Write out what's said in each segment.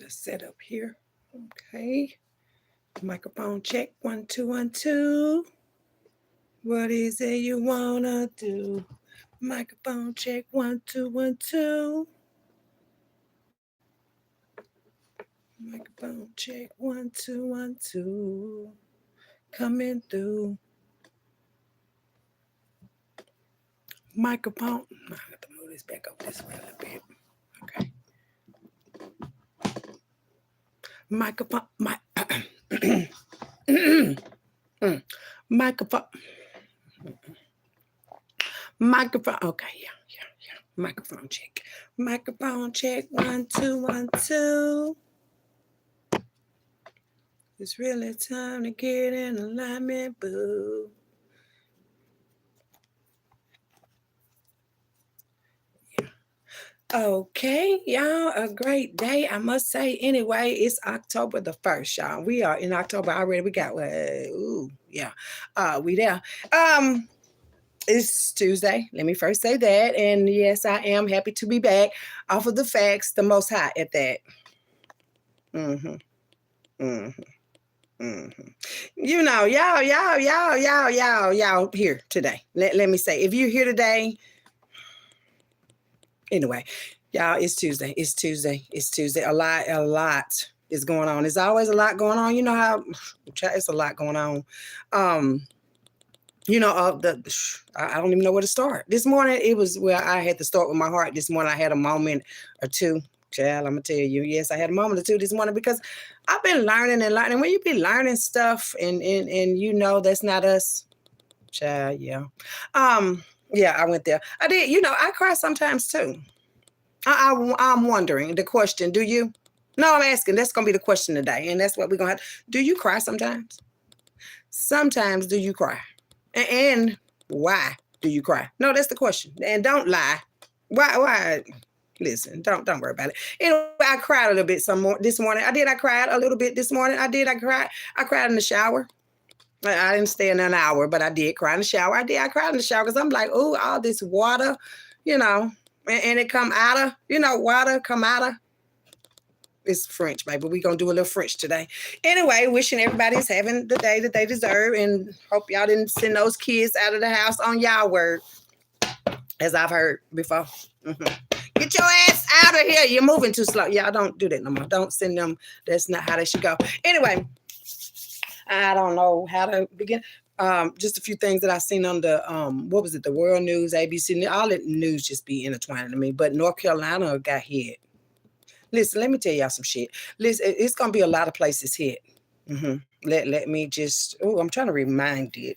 a setup here. Okay. Microphone check. 1, 2, 1, 2. What is it you wanna do? Microphone check. 1, 2, 1, 2. Microphone check. 1, 2, 1, 2. Coming through. Microphone. I have to move this back over this way a little bit. Okay. Microphone. Microphone. Microphone. Okay, yeah. Microphone check. Microphone check. 1, 2, 1, 2. It's really time to get in alignment, boo. Okay, y'all, a great day, I must say. Anyway, it's October the 1st, y'all. We are in October already. We got, we there. It's Tuesday. Let me first say that. And yes, I am happy to be back off of the facts, the most high at that. You know, y'all here today. Let me say, if you're here today, anyway, y'all, it's Tuesday. It's Tuesday. A lot is going on. There's always a lot going on. You know how it's a lot going on. I don't even know where to start. This morning, it was where I had to start with my heart. This morning, I had a moment or two. Child, I'm gonna tell you, yes, I had a moment or two this morning because I've been learning and learning. When you be learning stuff and you know that's not us, child, yeah. Yeah, I went there. I did. You know, I cry sometimes too. I'm wondering the question. Do you? No, I'm asking. That's gonna be the question today, and that's what we're gonna have. Do you cry sometimes? Sometimes do you cry? And why do you cry? No, that's the question. And don't lie. Why? Listen, don't worry about it. Anyway, I cried a little bit this morning. I cried a little bit this morning. I cried in the shower. I didn't stay in an hour, but I did cry in the shower. I cried in the shower because I'm like, oh, all this water, you know, and it come out of, water come out of. It's French, baby. We're going to do a little French today. Anyway, wishing everybody's having the day that they deserve and hope y'all didn't send those kids out of the house on y'all word, as I've heard before. Get your ass out of here. You're moving too slow. Y'all don't do that no more. Don't send them. That's not how they should go. Anyway, I don't know how to begin. Just a few things that I seen on the, what was it? The World News, ABC, all that news just be intertwined to me. But North Carolina got hit. Listen, let me tell y'all some shit. Listen, it's going to be a lot of places hit. Let me just, I'm trying to remind you.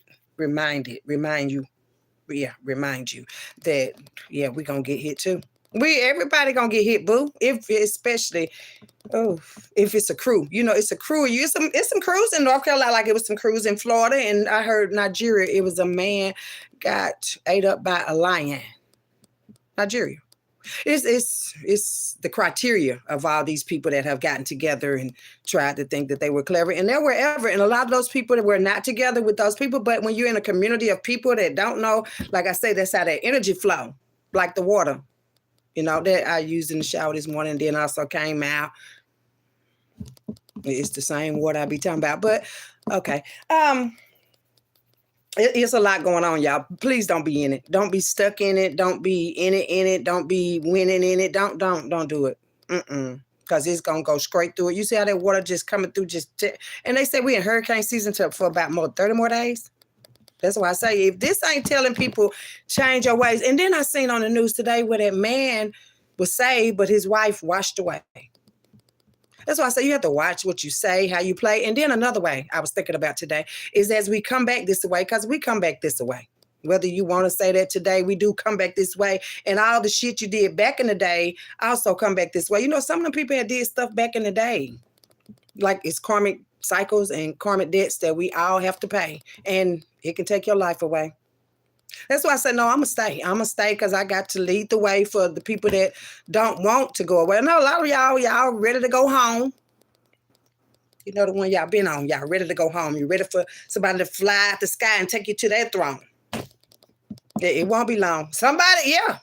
Yeah, remind you that, yeah, we're going to get hit too. Everybody going to get hit, boo. Especially if it's a crew. You know, it's a crew. It's some crews in North Carolina, like it was some crews in Florida. And I heard Nigeria, it was a man got ate up by a lion. Nigeria. It's the criteria of all these people that have gotten together and tried to think that they were clever. And there were and a lot of those people that were not together with those people. But when you're in a community of people that don't know, like I say, that's how that energy flow, like the water, that I used in the shower this morning, and then also came out. It's the same water I be talking about. But okay. It's a lot going on, y'all. Please don't be in it. Don't be stuck in it. Don't be in it. Don't be winning in it. Don't do it. Because it's going to go straight through it. You see how that water just coming through and they say we in hurricane season for about 30 more days. That's why I say if this ain't telling people change your ways. And then I seen on the news today where that man was saved, but his wife washed away. That's why I say you have to watch what you say, how you play. And then another way I was thinking about today is as we come back this way, because we come back this way. Whether you want to say that today, we do come back this way. And all the shit you did back in the day also come back this way. You know, some of the people that did stuff back in the day, like it's karmic cycles and karmic debts that we all have to pay. And it can take your life away. That's why I said, no, I'm going to stay. I'm going to stay because I got to lead the way for the people that don't want to go away. I know a lot of y'all ready to go home. You know the one y'all been on. Y'all ready to go home. You're ready for somebody to fly out the sky and take you to their throne. It won't be long. Somebody, yeah.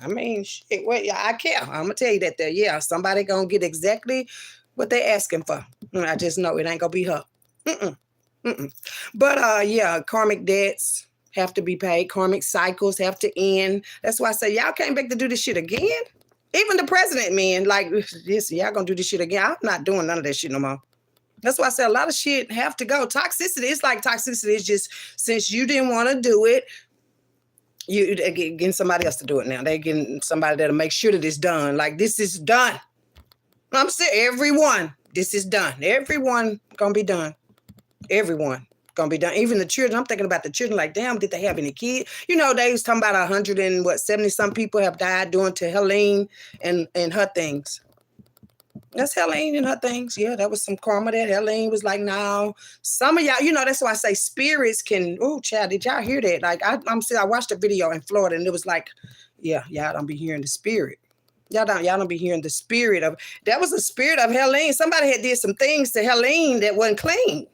I mean, shit, well, yeah, I care. I'm gonna tell you that there. Yeah, somebody gonna get exactly what they asking for. I just know it ain't gonna be her. Mm-mm, mm-mm. But yeah, karmic debts have to be paid. Karmic cycles have to end. That's why I say y'all came back to do this shit again. Even the president, man, like this, y'all gonna do this shit again. I'm not doing none of that shit no more. That's why I said a lot of shit have to go. Toxicity, it's like toxicity is just since you didn't want to do it, they getting somebody else to do it now. They getting somebody that'll make sure that it's done. Like this is done. I'm saying everyone, this is done. Everyone gonna be done. Everyone gonna be done. Even the children. I'm thinking about the children. Like, damn, did they have any kids? You know, they was talking about 170 some people have died doing to Helene and her things. That's Helene and her things. Yeah, that was some karma that Helene was like, no. Some of y'all, you know, that's why I say spirits can, oh, child, did y'all hear that? Like, I watched a video in Florida and it was like, yeah, y'all don't be hearing the spirit. Y'all don't be hearing the spirit of, that was the spirit of Helene. Somebody had did some things to Helene that wasn't clean.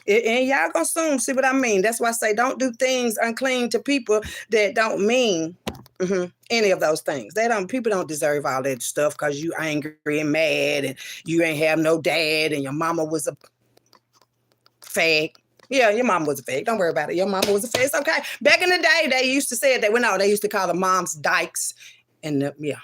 And y'all gonna soon see what I mean. That's why I say don't do things unclean to people that don't mean any of those things. People don't deserve all that stuff because you angry and mad and you ain't have no dad and your mama was a fag. Yeah, your mama was a fag. Don't worry about it. Your mama was a fag. It's okay. Back in the day, they used to say it. They used to call the moms dykes. And yeah.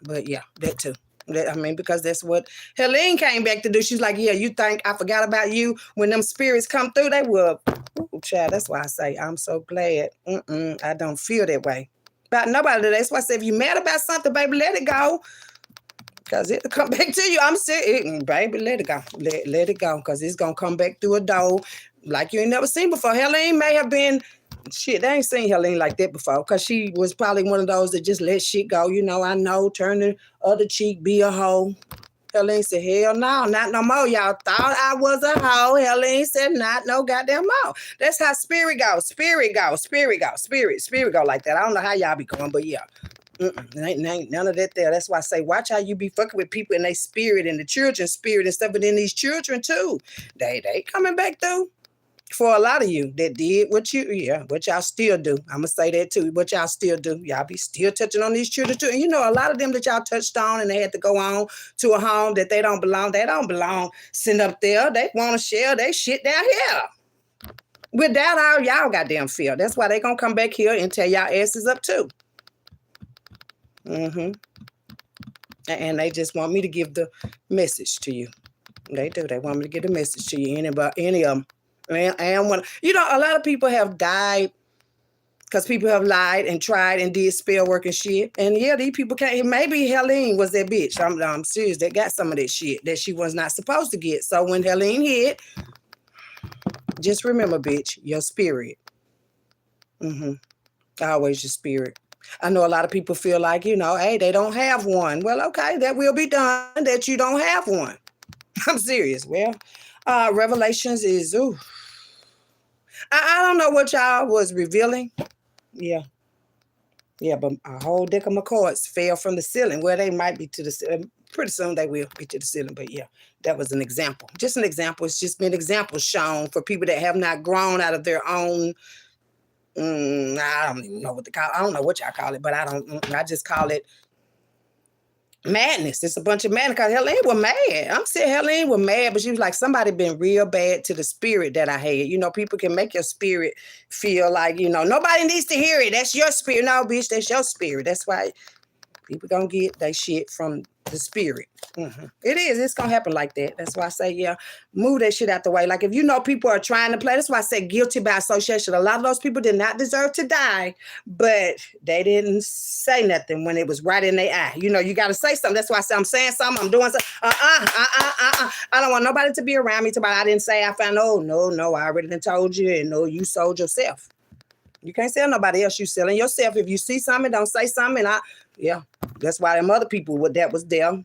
But yeah, that too. I mean, because that's what Helene came back to do. She's like, yeah, you think I forgot about you? When them spirits come through, they will. Ooh, child, that's why I say I'm so glad. I don't feel that way about nobody today. That's why I say if you mad about something, baby, let it go. Because it'll come back to you. I'm serious. Baby, let it go. Let it go. Because it's going to come back through a door like you ain't never seen before. Helene may have been, shit, they ain't seen Helene like that before. Because she was probably one of those that just let shit go. You know, I know, turn the other cheek, be a hoe. Helene said, hell no, not no more. Y'all thought I was a hoe. Helene said, not no goddamn more. That's how spirit goes. Spirit go like that. I don't know how y'all be going, but yeah. Ain't none of that there. That's why I say, watch how you be fucking with people in their spirit and the children's spirit and stuff. But then these children too, they coming back through. For a lot of you that did what y'all still do. I'm going to say that too. What y'all still do. Y'all be still touching on these children too. And you know, a lot of them that y'all touched on and they had to go on to a home that they don't belong. They don't belong sitting up there. They want to share their shit down here. Without all y'all goddamn feel. That's why they going to come back here and tear y'all asses up too. And they just want me to give the message to you. They do. They want me to give the message to you. Any of them. And when, you know, a lot of people have died because people have lied and tried and did spell work and shit. And yeah, these people can't. Maybe Helene was that bitch. I'm serious. They got some of that shit that she was not supposed to get. So when Helene hit, just remember, bitch, your spirit. Always your spirit. I know a lot of people feel like, you know, hey, they don't have one. Well, okay, that will be done that you don't have one. I'm serious. Well, Revelations is, I don't know what y'all was revealing. Yeah, but a whole deck of my cards fell from the ceiling. Well, they might be to the ceiling. Pretty soon they will be to the ceiling. But yeah, that was an example. Just an example. It's just been examples shown for people that have not grown out of their own. I don't even know what to call it. I don't know what y'all call it, but I just call it madness. It's a bunch of madness because Helene was mad. I'm saying Helene was mad, but she was like, somebody been real bad to the spirit that I had. You know, people can make your spirit feel like, you know, nobody needs to hear it. That's your spirit. No, bitch, that's your spirit. That's why people gonna get that shit from the spirit. It is. It's gonna happen like that. That's why I say, yeah, move that shit out the way. Like if you know people are trying to play, that's why I say guilty by association. A lot of those people did not deserve to die, but they didn't say nothing when it was right in their eye. You know, you gotta say something. That's why I say I'm saying something. I'm doing something. I don't want nobody to be around me. I didn't say I found. No. I already done told you, and no, you sold yourself. You can't sell nobody else. You selling yourself. If you see something, don't say something. Yeah, that's why them other people that was there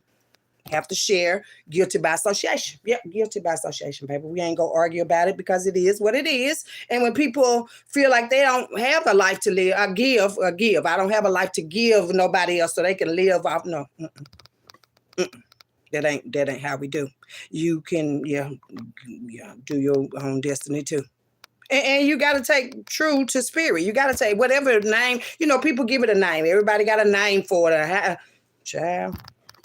have to share guilty by association. Yeah, guilty by association, baby. We ain't gonna argue about it because it is what it is. And when people feel like they don't have a life to live, I give. I don't have a life to give nobody else so they can live off. No, that ain't how we do. You can, do your own destiny too. And you got to take true to spirit. You got to take whatever name, people give it a name. Everybody got a name for it. Child,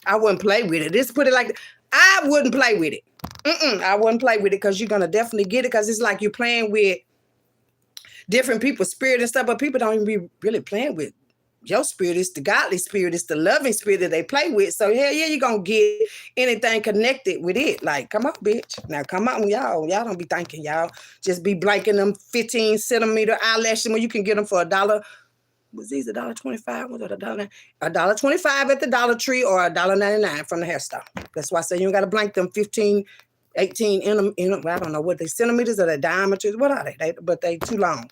I wouldn't play with it. Just put it like, I wouldn't play with it. I wouldn't play with it because you're going to definitely get it because it's like you're playing with different people's spirit and stuff, but people don't even be really playing with your spirit. It's the godly spirit. It's the loving spirit that they play with. So hell yeah, you're going to get anything connected with it. Like, come on, bitch. Now come on, y'all. Y'all don't be thinking, y'all. Just be blanking them 15 centimeter eyelashes when you can get them for $1. Was these $1.25? Was it $1? $1.25 at the Dollar Tree or $1.99 from the hair store. That's why I say you don't got to blank them 15, 18 I don't know what they centimeters or the diameters. What are they? But they too long.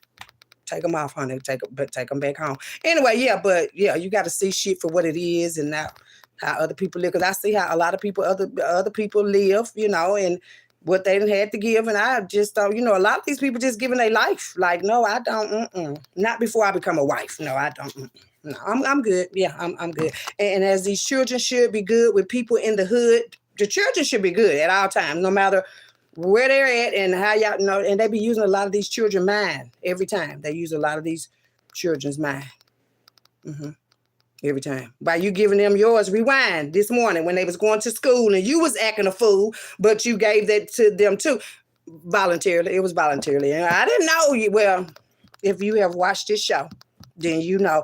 Take them off, honey. Take them back home. Anyway, you got to see shit for what it is and not how other people live. Because I see how a lot of people, other people live, and what they done had to give. And I just don't, a lot of these people just giving their life. Like, no, I don't. Not before I become a wife. No, I don't. No, I'm good. Yeah, I'm good. And as these children should be good with people in the hood, the children should be good at all times, no matter where they're at and how y'all know, and they be using a lot of these children's mind every time. They use a lot of these children's mind. Every time. By you giving them yours, rewind this morning when they was going to school and you was acting a fool, but you gave that to them too. Voluntarily. It was voluntarily. And I didn't know you. Well, if you have watched this show, then you know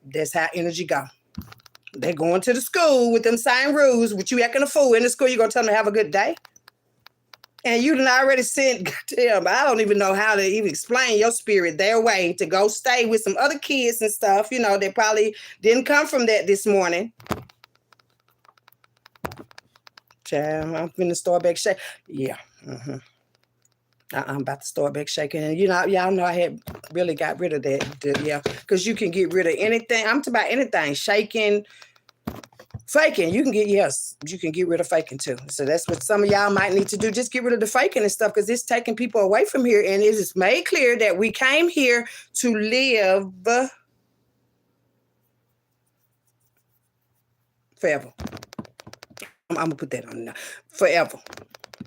that's how energy go. They going to the school with them same rules, with you acting a fool in the school, you're going to tell them to have a good day. And you done already sent them. I don't even know how to even explain your spirit their way to go stay with some other kids and stuff. They probably didn't come from that this morning. Child, I'm finna start back shaking. Yeah. I'm about to start back shaking. And y'all know I had really got rid of that. Yeah. Because you can get rid of anything. I'm talking about anything. Shaking. Faking, you can get rid of faking too. So that's what some of y'all might need to do. Just get rid of the faking and stuff because it's taking people away from here. And it is made clear that we came here to live forever. I'm going to put that on now. Forever.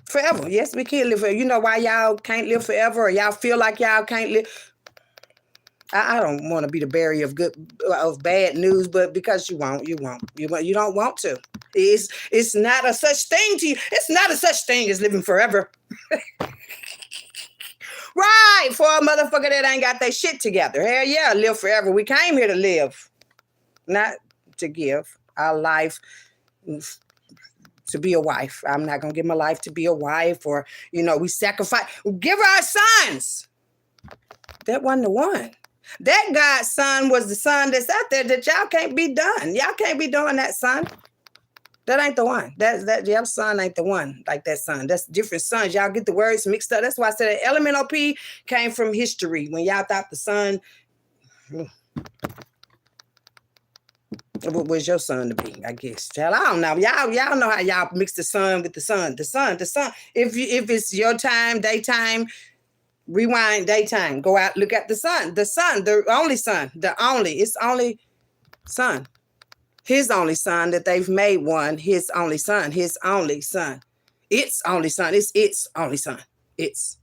Forever. Yes, we can live forever. You know why y'all can't live forever or y'all feel like y'all can't live? I don't want to be the bearer of bad news, but because you don't want to. It's not a such thing to you. It's not a such thing as living forever. Right, for a motherfucker that ain't got their shit together. Hell yeah, live forever. We came here to live, not to give our life to be a wife. I'm not gonna give my life to be a wife, or we sacrifice. Give our sons. That wasn't the one. That God's son was the son that's out there that y'all can't be done. Y'all can't be doing that, son. That ain't the one. That your son ain't the one like that son. That's different sons. Y'all get the words mixed up. That's why I said LMNOP came from history. When y'all thought the son what was your son to be, I guess. Child, I don't know. Y'all know how y'all mix the son with the son. The son. If it's your time, daytime, rewind, daytime. Go out, look at the son. The son, the only son. It's only son. His only son that they've made one. His only son. His only son. Its only son. Its only son. Its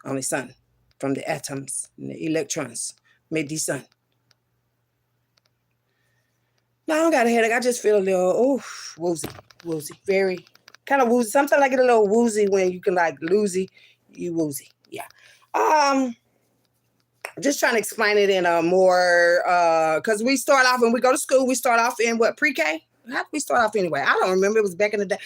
only son. From the atoms and the electrons. Made the son. No, I don't got a headache. I just feel a little, woozy. Very kind of woozy. Sometimes I get a little woozy when you can like losey. You woozy. Yeah. Just trying to explain it in a more, because we start off when we go to school, we start off in what, pre-K? How did we start off anyway? I don't remember. It was back in the day.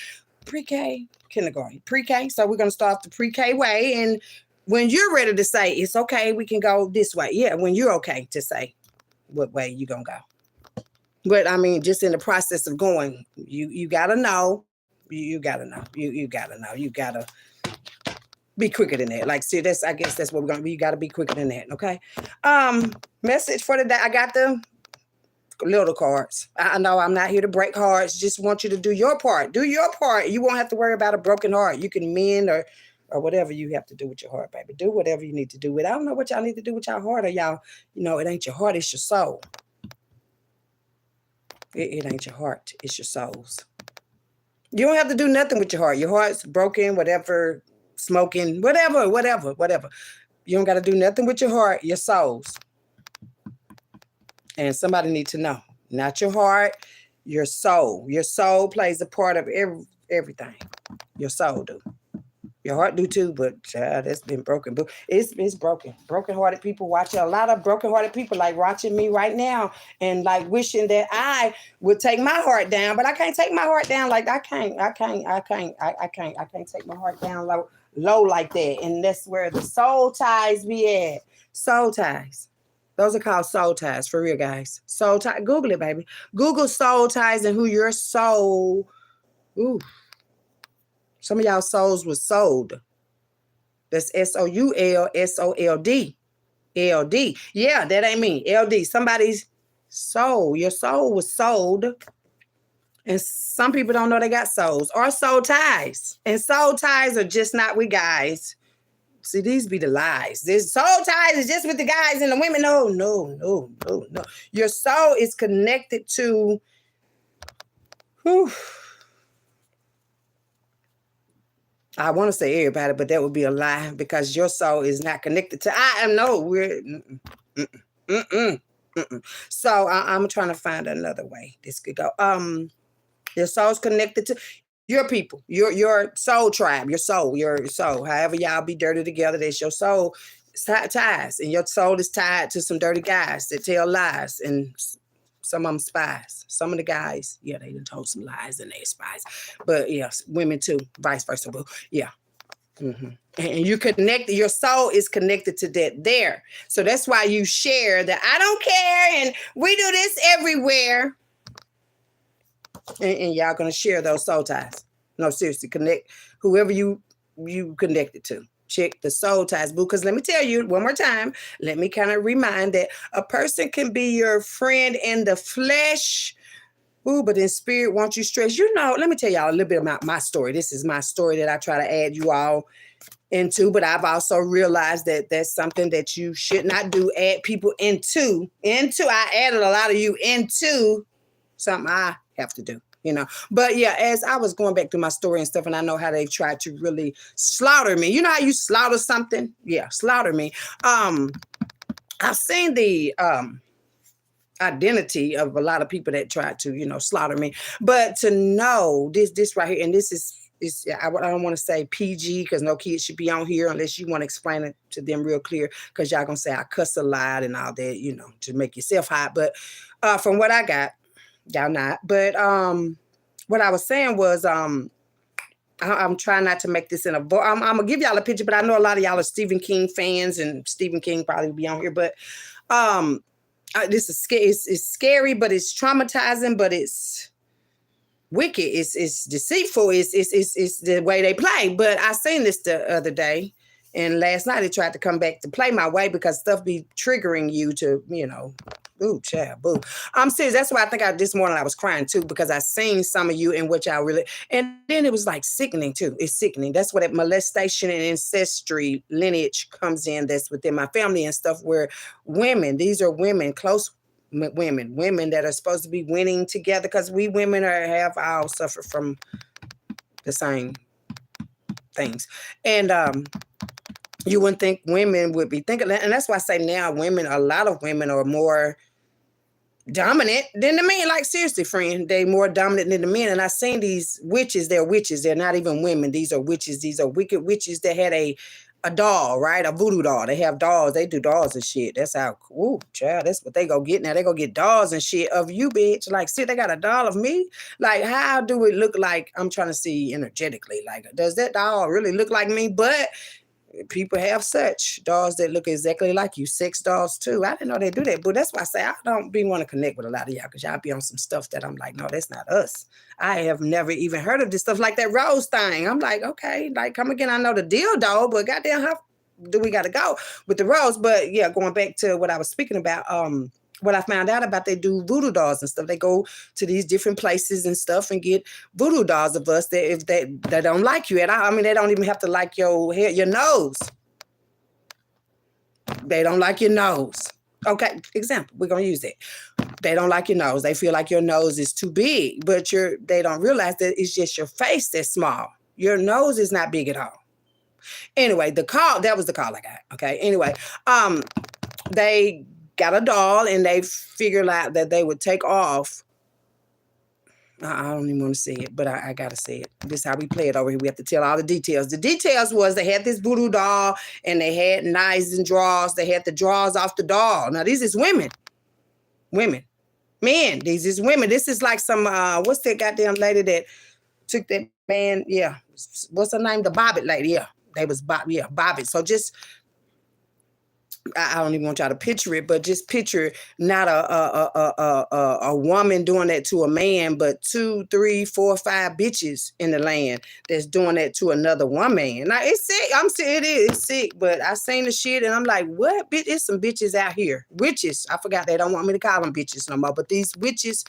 Pre-K, kindergarten, pre-K. So we're going to start off the pre-K way. And when you're ready to say, it's okay, we can go this way. Yeah, when you're okay to say what way you're going to go. But I mean, just in the process of going, you got to know. You got to know. You got to know. You got to be quicker than that. Like, see, I guess that's what we're going to be. You got to be quicker than that, okay? Message for the day. I got the little cards. I know I'm not here to break hearts. Just want you to do your part. Do your part. You won't have to worry about a broken heart. You can mend or whatever you have to do with your heart, baby. Do whatever you need to do with it. I don't know what y'all need to do with your heart, or y'all, it ain't your heart, it's your soul. It ain't your heart, it's your souls. You don't have to do nothing with your heart. Your heart's broken, whatever, smoking, whatever. You don't got to do nothing with your heart, your souls. And somebody need to know. Not your heart, your soul. Your soul plays a part of everything. Your soul do. Your heart do too, but child, that's been broken. But it's broken. Broken-hearted people watching. A lot of broken-hearted people like watching me right now and like wishing that I would take my heart down, but I can't take my heart down. Like I can't take my heart down low like that. And that's where the soul ties be at. Soul ties. Those are called soul ties for real, guys. Soul ties. Google it, baby. Google soul ties and who your soul. Ooh. Some of y'all souls was sold. That's SOULSOLD. LD. Yeah, that ain't me. LD. Somebody's soul. Your soul was sold. And some people don't know they got souls or soul ties. And soul ties are just not with guys. See, these be the lies. This soul ties is just with the guys and the women. No. Your soul is connected to whew, I want to say everybody, but that would be a lie because your soul is not connected to. I am no. We're. So I'm trying to find another way this could go. Your soul's connected to your people, your soul tribe, your soul. However y'all be dirty together, that's your soul ties, and your soul is tied to some dirty guys that tell lies and. Some of them spies. Some of the guys, yeah, they done told some lies and they spies. But yes, women too, vice versa. But yeah. Mm-hmm. And you connect, your soul is connected to that there. So that's why you share that I don't care and we do this everywhere. And y'all gonna share those soul ties. No, seriously, connect whoever you connected to. Check the soul ties, boo. Because let me tell you one more time, let me kind of remind that a person can be your friend in the flesh, ooh, but in spirit won't you stress. You know, let me tell y'all a little bit about my story. This is my story that I try to add you all into, but I've also realized that that's something that you should not do, add people into. I added a lot of you into something I have to do. You know, but yeah, as I was going back through my story and stuff, and I know how they tried to really slaughter me. You know how you slaughter something? Yeah, slaughter me. I've seen the identity of a lot of people that tried to, you know, slaughter me. But to know this right here, and this is I don't want to say PG because no kids should be on here unless you want to explain it to them real clear because y'all gonna say I cuss a lot and all that, you know, to make yourself hot. But from what I got. Y'all not, but what I was saying was I'm trying not to make this in a I'm gonna give y'all a picture, but I know a lot of y'all are Stephen King fans, and Stephen King probably will be on here. But this is it's scary, but it's traumatizing, but it's wicked. It's deceitful. It's the way they play. But I seen this the other day, and last night it tried to come back to play my way because stuff be triggering you to, you know. Ooh, child, boo. I'm serious. That's why I think this morning I was crying too, because I seen some of you in which I really, and then it was like sickening too. It's sickening. That's what that molestation and ancestry lineage comes in. That's within my family and stuff where women, these are women, close women that are supposed to be winning together because we women have all suffered from the same things. And, you wouldn't think women would be thinking that. And that's why I say now a lot of women are more dominant than the men. Like seriously, friend, they more dominant than the men. And I seen these witches. They're witches. They're not even women. These are witches. These are wicked witches that had a doll, right? A voodoo doll. They have dolls. They do dolls and shit. That's how. Ooh, child. That's what they go get now. They go get dolls and shit of you, bitch. Like, see, they got a doll of me. Like, how do it look like? I'm trying to see energetically. Like, does that doll really look like me? But people have such dolls that look exactly like you, sex dolls too. I didn't know they do that, but that's why I say I don't be want to connect with a lot of y'all because y'all be on some stuff that I'm like, no, that's not us. I have never even heard of this stuff like that rose thing. I'm like, okay, like come again. I know the dildo, but goddamn, how do we got to go with the rose? But yeah, going back to what I was speaking about, what I found out about, they do voodoo dolls and stuff. They go to these different places and stuff and get voodoo dolls of us that if they don't like you at all. I mean, they don't even have to like your hair, your nose. They don't like your nose. Okay, example, we're going to use it. They don't like your nose. They feel like your nose is too big, but they don't realize that it's just your face that's small. Your nose is not big at all. Anyway, that was the call I got. Okay. Anyway, they got a doll and they figured out that they would take off. I don't even want to say it, but I got to say it. This is how we play it over here. We have to tell all the details. The details was they had this voodoo doll and they had knives and drawers. They had the drawers off the doll. Now, these is women. Women. Men. These is women. This is like some, what's that goddamn lady that took that man? Yeah. What's her name? The Bobbit lady. Yeah. They was Bobbit. So just, I don't even want y'all to picture it, but just picture not a woman doing that to a man, but 2, 3, 4, 5 bitches in the land that's doing that to another woman. Now it's sick. I'm saying it's sick, but I seen the shit and I'm like, what? Bitch, it's some bitches out here. Witches. I forgot they don't want me to call them bitches no more, but these witches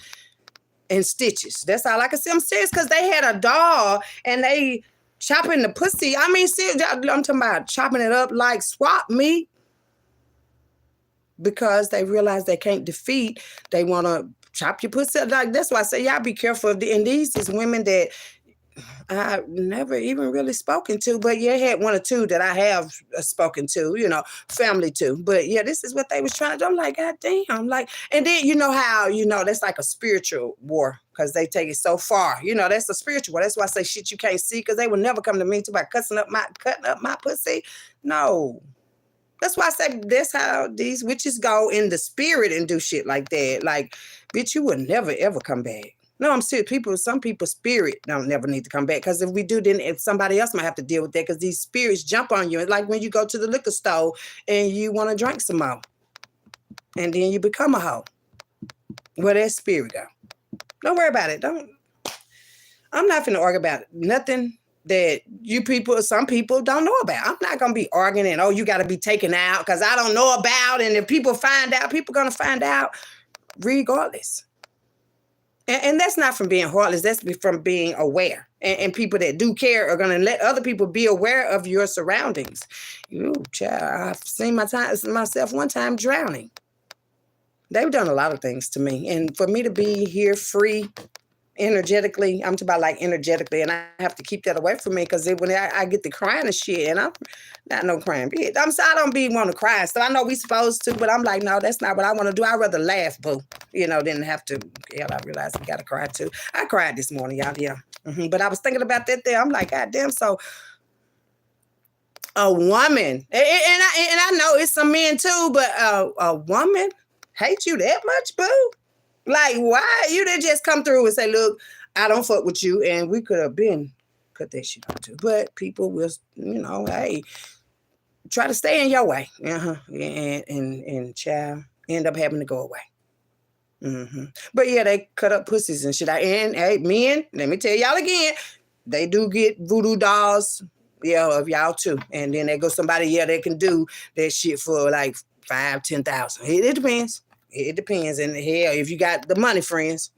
and stitches. That's all I can say. I'm serious because they had a doll and they chopping the pussy. I mean, I'm talking about chopping it up like swap meat. Because they realize they can't defeat, they want to chop your pussy. Like that's why I say y'all be careful. And these is women that I've never even really spoken to, but yeah, I had 1 or 2 that I have spoken to, you know, family too. But yeah, this is what they was trying to do. I'm like, God damn, like, and then you know how that's like a spiritual war because they take it so far. You know, that's a spiritual war. That's why I say shit you can't see because they would never come to me about cutting up my pussy. No. That's why I say that's how these witches go in the spirit and do shit like that. Like, bitch, you would never, ever come back. No, I'm serious. Some people's spirit don't never need to come back. Because if we do, then if somebody else might have to deal with that because these spirits jump on you. It's like when you go to the liquor store and you want to drink some more. And then you become a hoe. Where that spirit go? Don't worry about it. I'm not finna argue about nothing that some people don't know about. I'm not going to be arguing and, oh, you got to be taken out because I don't know about. And if people find out, people going to find out regardless. And that's not from being heartless. That's from being aware. And people that do care are going to let other people be aware of your surroundings. Ooh, child, I've seen myself one time drowning. They've done a lot of things to me. And for me to be here free, energetically, I'm talking about like energetically, and I have to keep that away from me because when I get to crying and shit, and I'm not no crying bitch. I don't want to cry. So I know we supposed to, but I'm like, no, that's not what I want to do. I'd rather laugh, boo. Than have to. Hell, I realized I gotta cry too. I cried this morning, y'all. Yeah, but I was thinking about that there. I'm like, God damn. So a woman, and I know it's some men too, but a woman hate you that much, boo. Like, why? You didn't just come through and say, look, I don't fuck with you. And we could have been cut that shit out too. But people will, hey, try to stay in your way. And child, end up having to go away. But yeah, they cut up pussies and shit. And hey, men, let me tell y'all again, they do get voodoo dolls, of y'all too. And then they go somebody, they can do that shit for like 5,000, 10,000. It depends. It depends. And hell, if you got the money, friends.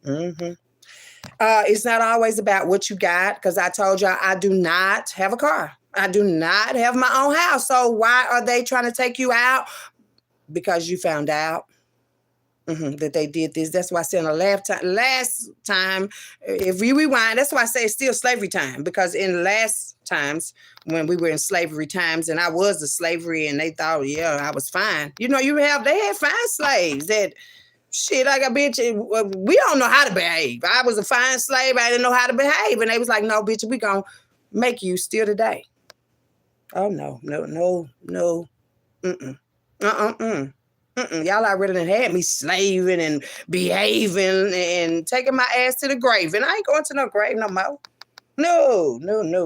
It's not always about what you got, because I told y'all I do not have a car. I do not have my own house. So why are they trying to take you out? Because you found out that they did this. That's why I said last time, if we rewind, that's why I say it's still slavery time, because in last times when we were in slavery times and I was a slavery and they thought, I was fine. They had fine slaves that shit, like a bitch, we don't know how to behave. I was a fine slave. I didn't know how to behave. And they was like, no, bitch, we gonna make you still today. Oh, no. Y'all already done had me slaving and behaving and taking my ass to the grave. And I ain't going to no grave no more. No.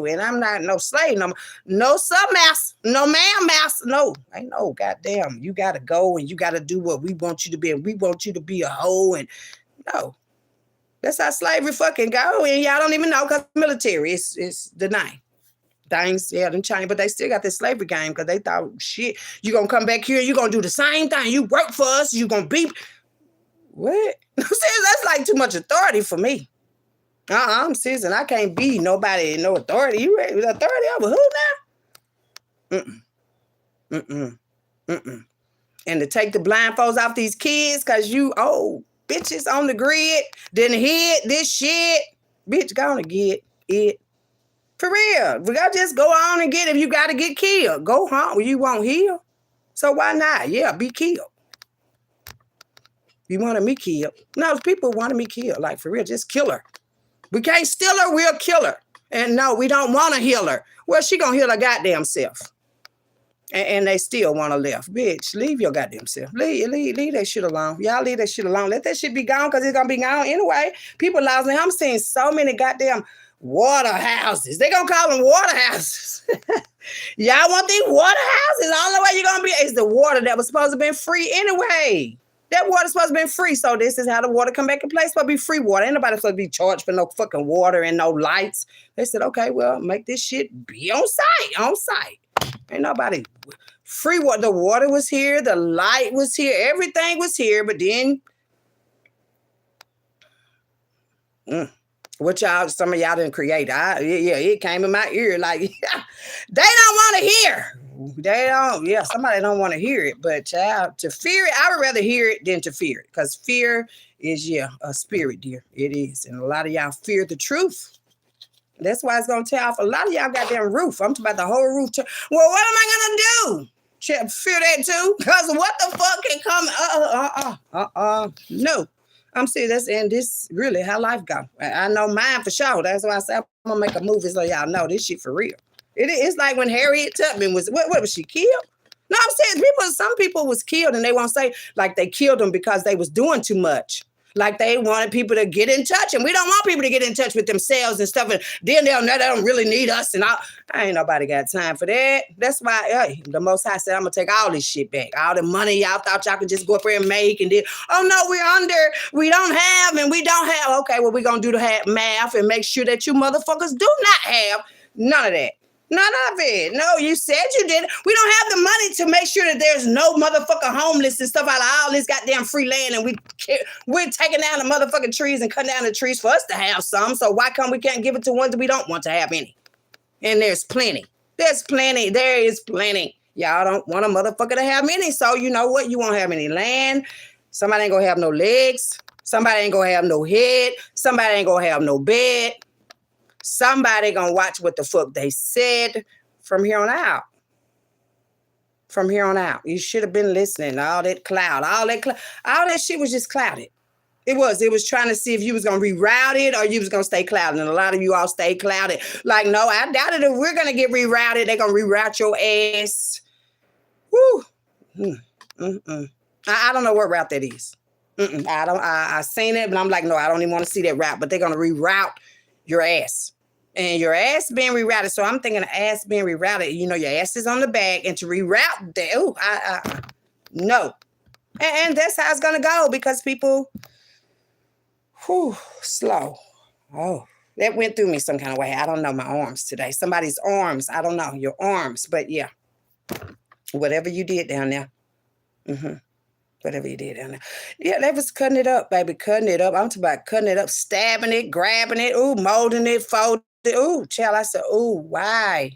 And I'm not no slave no more. No sub-master. No ma'am master. No. Ain't no goddamn. You got to go and you got to do what we want you to be. And we want you to be a hoe. And no. That's how slavery fucking go. And y'all don't even know because military is the name. Things, them changed, but they still got this slavery game because they thought, shit, you gonna come back here, you gonna do the same thing. You work for us, you gonna be what? That's like too much authority for me. I'm serious, and I can't be nobody, no authority. You ready with authority over who now? And to take the blindfolds off these kids because you bitches on the grid, didn't hit this shit. Bitch, gonna get it. For real. We gotta just go on and get, if you gotta get killed, go home. You won't heal. So why not? Yeah, be killed. You wanted me killed. No, people wanted me killed. Like, for real, just kill her. We can't steal her, we'll kill her. And no, we don't want to heal her. Well, she gonna heal her goddamn self. And they still want to left. Bitch, leave your goddamn self. Leave that shit alone. Y'all leave that shit alone. Let that shit be gone, because it's going to be gone anyway. People lousy. I'm seeing so many goddamn water houses. They going to call them water houses. Y'all want these water houses? The only way you're going to be is the water that was supposed to be free anyway. That water's supposed to be free. So this is how the water come back in place. It's supposed to be free water. Ain't nobody supposed to be charged for no fucking water and no lights. They said, okay, well, make this shit be on site. Ain't nobody. Free water. The water was here. The light was here. Everything was here. But then, what y'all, some of y'all didn't create. It came in my ear. Like, they don't want to hear. They don't. Yeah, somebody don't want to hear it. But child, to fear it, I would rather hear it than to fear it. Because fear is, a spirit, dear. It is. And a lot of y'all fear the truth. That's why it's going to tear off a lot of y'all goddamn roof. I'm talking about the whole roof. Well, what am I going to do? Fear that too? Because what the fuck can come? No. I'm serious. And this really how life go. I know mine for sure. That's why I said I'm going to make a movie so y'all know this shit for real. It's like when Harriet Tubman was, what was she killed? No, I'm saying some people was killed, and they won't say like they killed them because they was doing too much. Like they wanted people to get in touch, and we don't want people to get in touch with themselves and stuff. And then they'll know they don't really need us. And I ain't nobody got time for that. That's why the Most High said, I'm gonna take all this shit back. All the money y'all thought y'all could just go up there and make, and then, oh no, we don't have, and we don't have. Okay, well, we're gonna do the math and make sure that you motherfuckers do not have none of that. None of it. No, you said you didn't. We don't have the money to make sure that there's no motherfucker homeless and stuff out of all this goddamn free land, and we're taking down the motherfucking trees and cutting down the trees for us to have some. So why come we can't give it to ones that we don't want to have any? And there's plenty. There's plenty. There is plenty. Y'all don't want a motherfucker to have any. So you know what? You won't have any land. Somebody ain't gonna have no legs. Somebody ain't gonna have no head. Somebody ain't gonna have no bed. Somebody gonna watch what the fuck they said from here on out. From here on out. You should have been listening. All that shit was just clouded. It was trying to see if you was gonna reroute it or you was gonna stay clouded. And a lot of you all stay clouded. Like, no, I doubt it. If we're gonna get rerouted, they're gonna reroute your ass. Woo. I don't know what route that is. I seen it, but I'm like, no, I don't even want to see that route. But they're gonna reroute your ass. And your ass being rerouted. So I'm thinking the ass being rerouted, your ass is on the back, and to reroute that, no. And that's how it's going to go, because people, slow. Oh, that went through me some kind of way. I don't know, my arms today. Somebody's arms. I don't know, your arms. But yeah, whatever you did down there. Whatever you did down there. Yeah, they was cutting it up, baby. Cutting it up. I'm talking about cutting it up, stabbing it, grabbing it, molding it, folding it. Child, I said, why?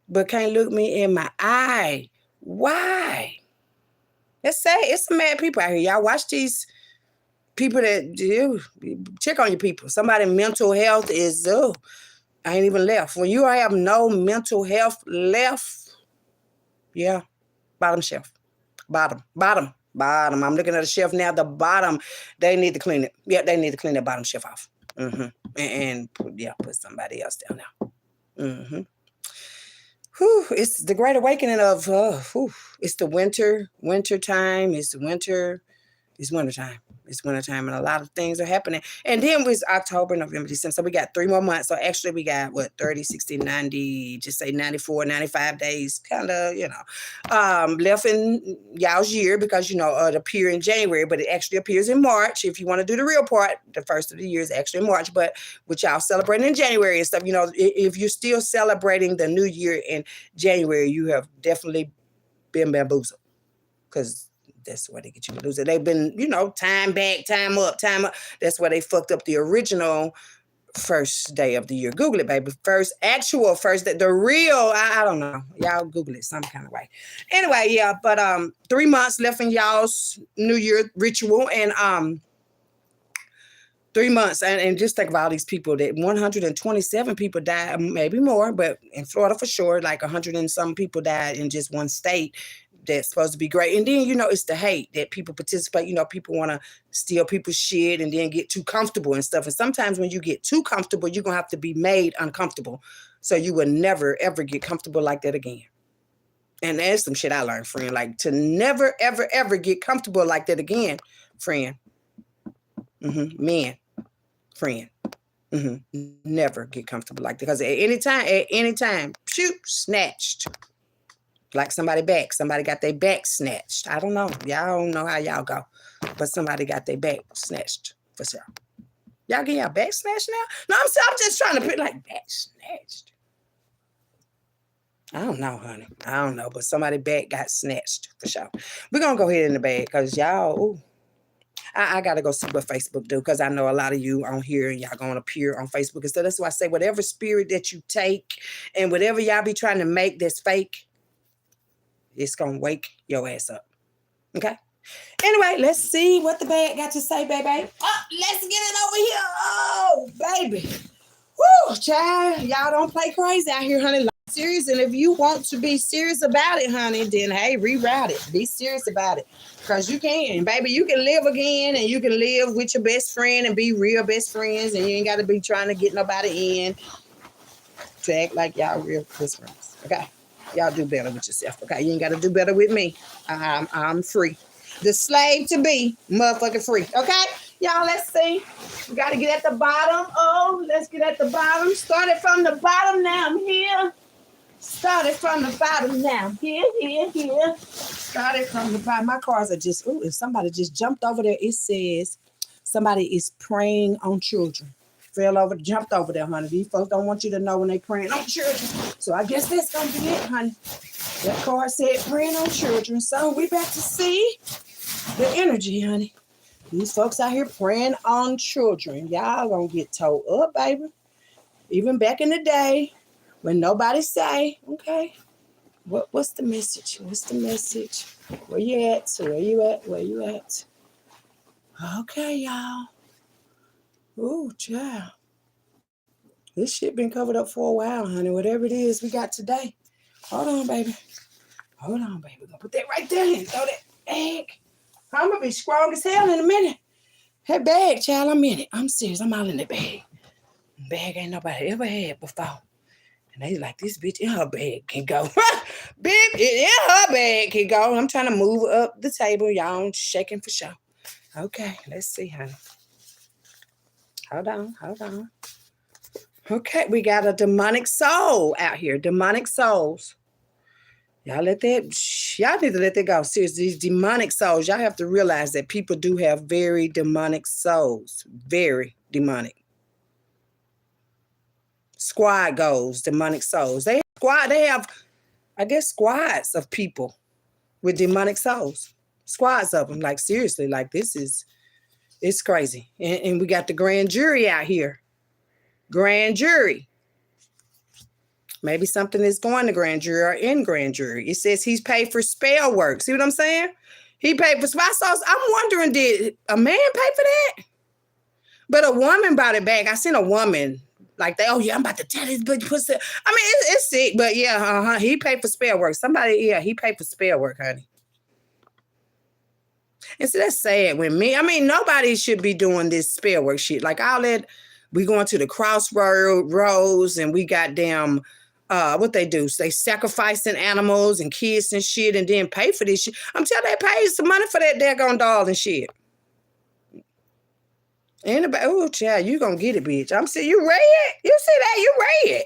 But can't look me in my eye. Why? Let's say it's some mad people out here. Y'all watch these people that check on your people. Somebody mental health is, I ain't even left. When you have no mental health left, yeah, bottom shelf. Bottom. I'm looking at the shelf now. The bottom, they need to clean it. Yeah, they need to clean that bottom shelf off. And put somebody else down there. It's the great awakening of, it's the winter time. It's wintertime. It's wintertime, and a lot of things are happening. And then it was October, November, December. So we got 3 more months. So actually we got 30, 60, 90, just say 94, 95 days, kind of, left in y'all's year, because, it appears in January, but it actually appears in March. If you want to do the real part, the first of the year is actually in March, but with y'all celebrating in January and stuff, if you're still celebrating the new year in January, you have definitely been bamboozled, because that's why they get you to lose it. They've been, time back, time up. That's why they fucked up the original first day of the year. Google it, baby. First day, the real, I don't know. Y'all Google it some kind of way. Anyway, yeah, but 3 months left in y'all's New Year ritual. And 3 months. And just think of all these people that 127 people died, maybe more, but in Florida for sure, like 100 and some people died in just one state. That's supposed to be great. And then, it's the hate that people participate. People want to steal people's shit and then get too comfortable and stuff. And sometimes when you get too comfortable, you're going to have to be made uncomfortable. So you will never, ever get comfortable like that again. And that's some shit I learned, friend. Like to never, ever, ever get comfortable like that again, friend. Men, friend. Never get comfortable like that. Because at any time, shoot, snatched. Like somebody got their back snatched. I don't know. Y'all don't know how y'all go. But somebody got their back snatched for sure. Y'all get y'all back snatched now? No, I'm just trying to put like back snatched. I don't know, honey. I don't know. But somebody back got snatched for sure. We're going to go ahead in the bag because y'all, I got to go see what Facebook do because I know a lot of you on here and y'all going to appear on Facebook. And so that's why I say whatever spirit that you take and whatever y'all be trying to make that's fake, it's going to wake your ass up. Okay? Anyway, let's see what the bag got to say, baby. Oh, let's get it over here. Oh, baby. Woo, child. Y'all don't play crazy out here, honey. Serious. And if you want to be serious about it, honey, then, hey, reroute it. Be serious about it. Because you can. Baby, you can live again and you can live with your best friend and be real best friends. And you ain't got to be trying to get nobody in to act like y'all real best friends. Okay? Y'all do better with yourself, okay? You ain't got to do better with me. I'm free. The slave to be, motherfucking free, okay? Y'all, let's see. We got to get at the bottom. Oh, let's get at the bottom. Started from the bottom, now I'm here. Started from the bottom, now I'm here. Started from the bottom. My cars are just, if somebody just jumped over there, it says somebody is praying on children. Fell over, jumped over there, honey. These folks don't want you to know when they praying on children. So I guess that's going to be it, honey. That card said praying on children. So we about to see the energy, honey. These folks out here praying on children. Y'all going to get told up, baby. Even back in the day when nobody say, okay, what's the message? What's the message? Where you at? So where you at? Where you at? Okay, y'all. Ooh, child. This shit been covered up for a while, honey. Whatever it is we got today. Hold on, baby. We're going to put that right there and throw that bag. I'm going to be strong as hell in a minute. That bag, child, I'm in it. I'm serious. I'm all in the bag. Bag ain't nobody ever had before. And they like, this bitch in her bag can go. Bitch, in her bag can go. I'm trying to move up the table. Y'all shaking for sure. Okay, let's see, honey. Hold on. Okay, we got a demonic soul out here. Demonic souls. Y'all need to let that go. Seriously, these demonic souls, y'all have to realize that people do have very demonic souls. Very demonic. Squad goals, demonic souls. They have, I guess, squads of people with demonic souls. Squads of them. Like, seriously, like it's crazy. And we got the grand jury out here. Grand jury. Maybe something is going to grand jury or in grand jury. It says he's paid for spell work. See what I'm saying? He paid for spell. I'm wondering, did a man pay for that? But a woman brought it back. I seen a woman like that. Oh yeah, I'm about to tell this bitch pussy. I mean, it's sick, but yeah, he paid for spell work. He paid for spell work, honey. And so that's sad with me. I mean, nobody should be doing this spell work shit. Like all that, we going to the crossroads and we got damn, what they do? They sacrificing animals and kids and shit and then pay for this shit. I'm telling you, they paid some money for that daggone doll and shit. Anybody, oh, child, you gonna get it, bitch. I'm saying, you red? You see that? You red.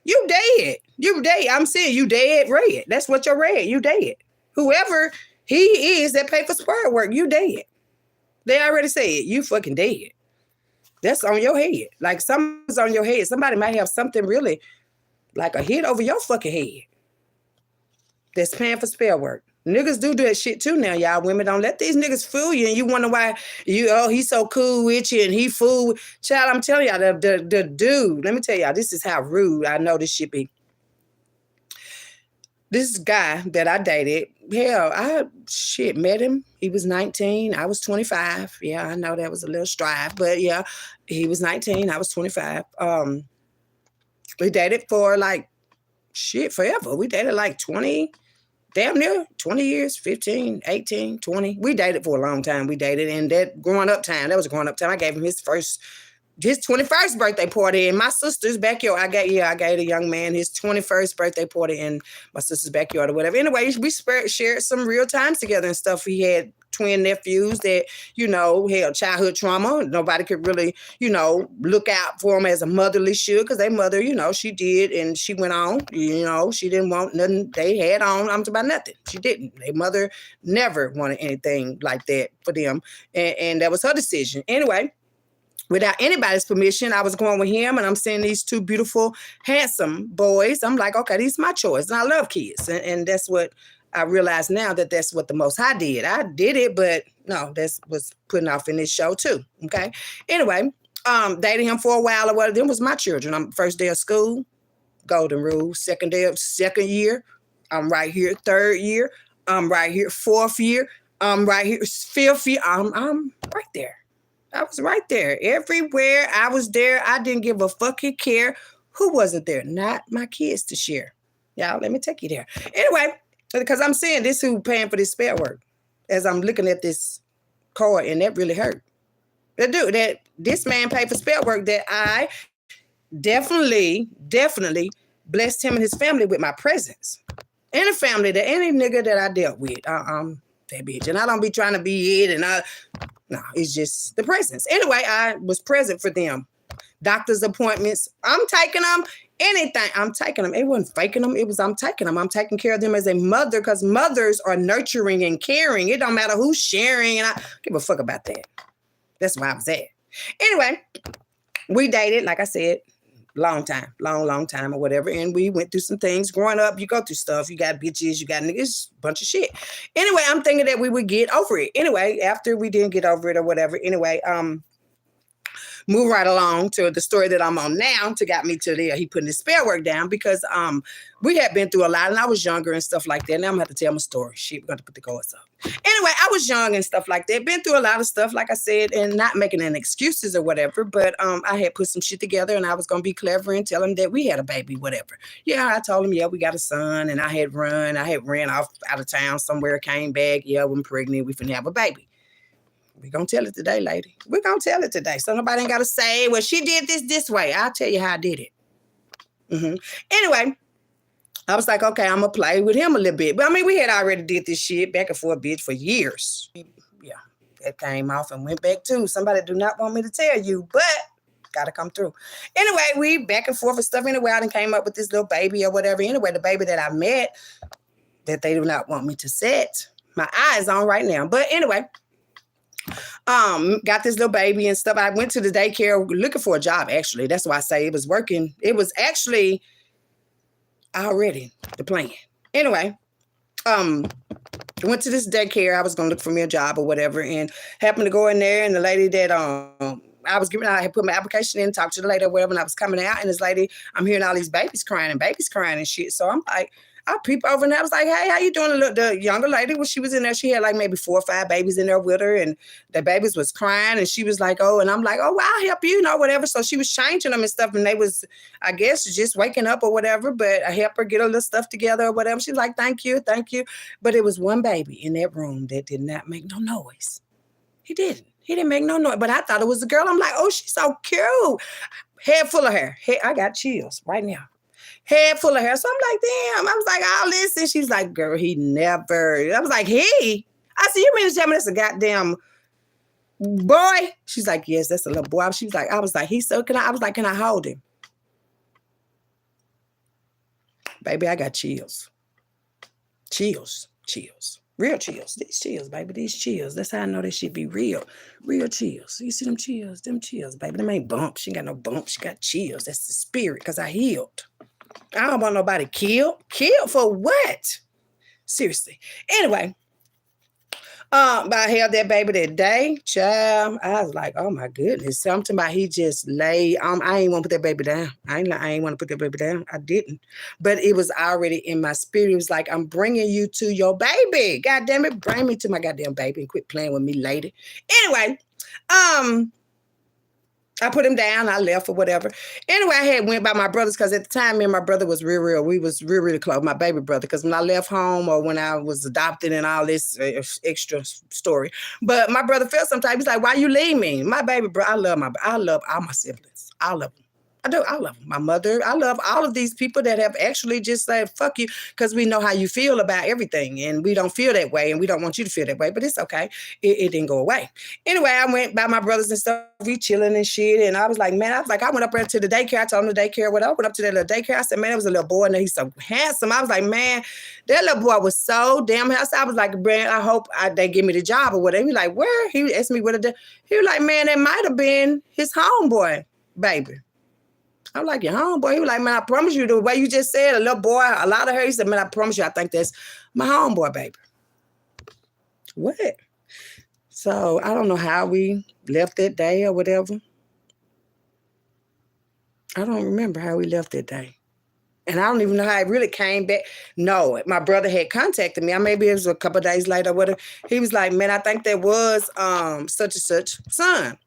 You dead. You dead. I'm saying you dead red. That's what you're red. You dead. Whoever he is that paid for spell work, you dead. They already said you fucking dead. That's on your head. Like something's on your head. Somebody might have something really like a hit over your fucking head that's paying for spell work. Niggas do that shit too now, y'all. Women, don't let these niggas fool you and you wonder why he's so cool with you and he fool. Child, I'm telling y'all, the dude, let me tell y'all, this is how rude I know this shit be. This guy that I dated, hell, met him. He was 19. I was 25. Yeah, I know that was a little strife, but yeah, he was 19. I was 25. We dated for like forever. We dated like 20, damn near 20 years, 15, 18, 20. We dated for a long time. We dated, and that growing up time, that was a growing up time. I gave him his 21st birthday party in my sister's backyard. I gave a young man his 21st birthday party in my sister's backyard or whatever. Anyway, we shared some real times together and stuff. He had twin nephews that, had childhood trauma. Nobody could really, look out for them as a motherly should, because their mother, she did, and she went on, she didn't want nothing they had on. I'm talking about nothing. She didn't. Their mother never wanted anything like that for them. And that was her decision. Anyway, without anybody's permission, I was going with him, and I'm seeing these two beautiful, handsome boys. I'm like, okay, these are my choice. And I love kids. And that's what I realize now, that's what the Most High did. I did it, but no, that's was putting off in this show too. Okay. Anyway, dating him for a while or whatever. Them was my children. First day of school, golden rule. Second year, I'm right here. Third year, I'm right here. Fourth year, I'm right here. Fifth year, I'm right there. I was right there. Everywhere I was there. I didn't give a fucking care who wasn't there. Not my kids to share. Y'all, let me take you there. Anyway, because I'm seeing this who paying for this spell work as I'm looking at this card, and that really hurt. This man paid for spell work that I definitely blessed him and his family with my presence. Any family, that any nigga that I dealt with, I'm that bitch. And I don't be trying to be it, and no, it's just the presence. Anyway, I was present for them. Doctor's appointments, I'm taking them. Anything, I'm taking them. It wasn't faking them. It was, I'm taking them. I'm taking care of them as a mother, because mothers are nurturing and caring. It don't matter who's sharing, and I give a fuck about that. That's where I was at. Anyway, we dated, like I said, long time or whatever. And we went through some things. Growing up, you go through stuff. You got bitches, you got niggas, bunch of shit. Anyway, I'm thinking that we would get over it. Anyway, after we didn't get over it or whatever. Anyway, move right along to the story that I'm on now to got me to there. He putting his spell work down because we had been through a lot, and I was younger and stuff like that. Now I'm gonna have to tell my story. Shit, we're gonna put the cards up. Anyway, I was young and stuff like that. Been through a lot of stuff, like I said, and not making any excuses or whatever. But I had put some shit together, and I was gonna be clever and tell him that we had a baby, whatever. Yeah, I told him, yeah, we got a son, and I had ran off out of town somewhere, came back. Yeah, I'm pregnant. We finna have a baby. We're going to tell it today, lady. We're going to tell it today. So nobody ain't got to say, well, she did this way. I'll tell you how I did it. Anyway, I was like, okay, I'm going to play with him a little bit. But I mean, we had already did this shit back and forth, bitch, for years. Yeah, that came off and went back too. Somebody do not want me to tell you, but got to come through. Anyway, we back and forth and stuff. Anyway, I done came up with this little baby or whatever. Anyway, the baby that I met that they do not want me to set my eyes on right now. But anyway, got this little baby and stuff. I went to the daycare looking for a job, actually. That's why I say it was working. It was actually already the plan. Anyway, went to this daycare. I was going to look for me a job or whatever, and happened to go in there, and the lady that I had put my application in, talked to the lady or whatever, and I was coming out, and this lady, I'm hearing all these babies crying and shit. So I'm like, I peep over, and I was like, hey, how you doing? The younger lady, when she was in there, she had like maybe 4 or 5 babies in there with her, and the babies was crying, and she was like, oh, and I'm like, oh, well, I'll help you, whatever. So she was changing them and stuff, and they was, I guess, just waking up or whatever, but I helped her get her little stuff together or whatever. She's like, thank you. But it was one baby in that room that did not make no noise. He didn't make no noise, but I thought it was a girl. I'm like, oh, she's so cute. Head full of hair. I got chills right now. Head full of hair. So I'm like, damn. I was like, oh, listen. She's like, girl, he never. I was like, he? I said, you mean to tell me that's a goddamn boy? She's like, yes, that's a little boy. I was like, he's so, can I hold him? Baby, I got chills. Chills. Real chills. These chills, baby. These chills. That's how I know they should be real. Real chills. You see them chills? Them chills, baby. Them ain't bumps. She ain't got no bumps. She got chills. That's the spirit, because I healed. I don't want nobody killed. Killed for what? Seriously. Anyway, I held that baby that day, child. I was like, oh my goodness. Something about he just lay. I ain't want to put that baby down. I ain't want to put that baby down. I didn't. But it was already in my spirit. It was like, I'm bringing you to your baby. God damn it. Bring me to my goddamn baby and quit playing with me, lady. Anyway, I put him down. I left or whatever. Anyway, I had went by my brothers because at the time, me and my brother was real. We was real close, my baby brother. Because when I left home or when I was adopted and all this extra story. But my brother felt sometimes, he's like, why you leave me? My baby brother, I love all my siblings. I love them. I do. I love them. My mother. I love all of these people that have actually just said, fuck you, because we know how you feel about everything. And we don't feel that way. And we don't want you to feel that way. But it's okay. It didn't go away. Anyway, I went by my brothers and stuff. We chilling and shit. And I was like, man, I went up there to the daycare. I told him the daycare. When I went up to that little daycare, I said, man, there was a little boy and he's so handsome. I was like, man, that little boy was so damn handsome. I was like, man, I hope they give me the job or whatever. He like, where? He asked me what it did. He was like, man, that might have been his homeboy, baby. I'm like, your homeboy? He was like, man, I promise you, the way you just said, a little boy, a lot of her. He said, man, I promise you, I think that's my homeboy, baby. What? So I don't know how we left that day or whatever. I don't remember how we left that day. And I don't even know how it really came back. No, my brother had contacted me. Maybe it was a couple of days later or whatever. He was like, man, I think that was such and such son.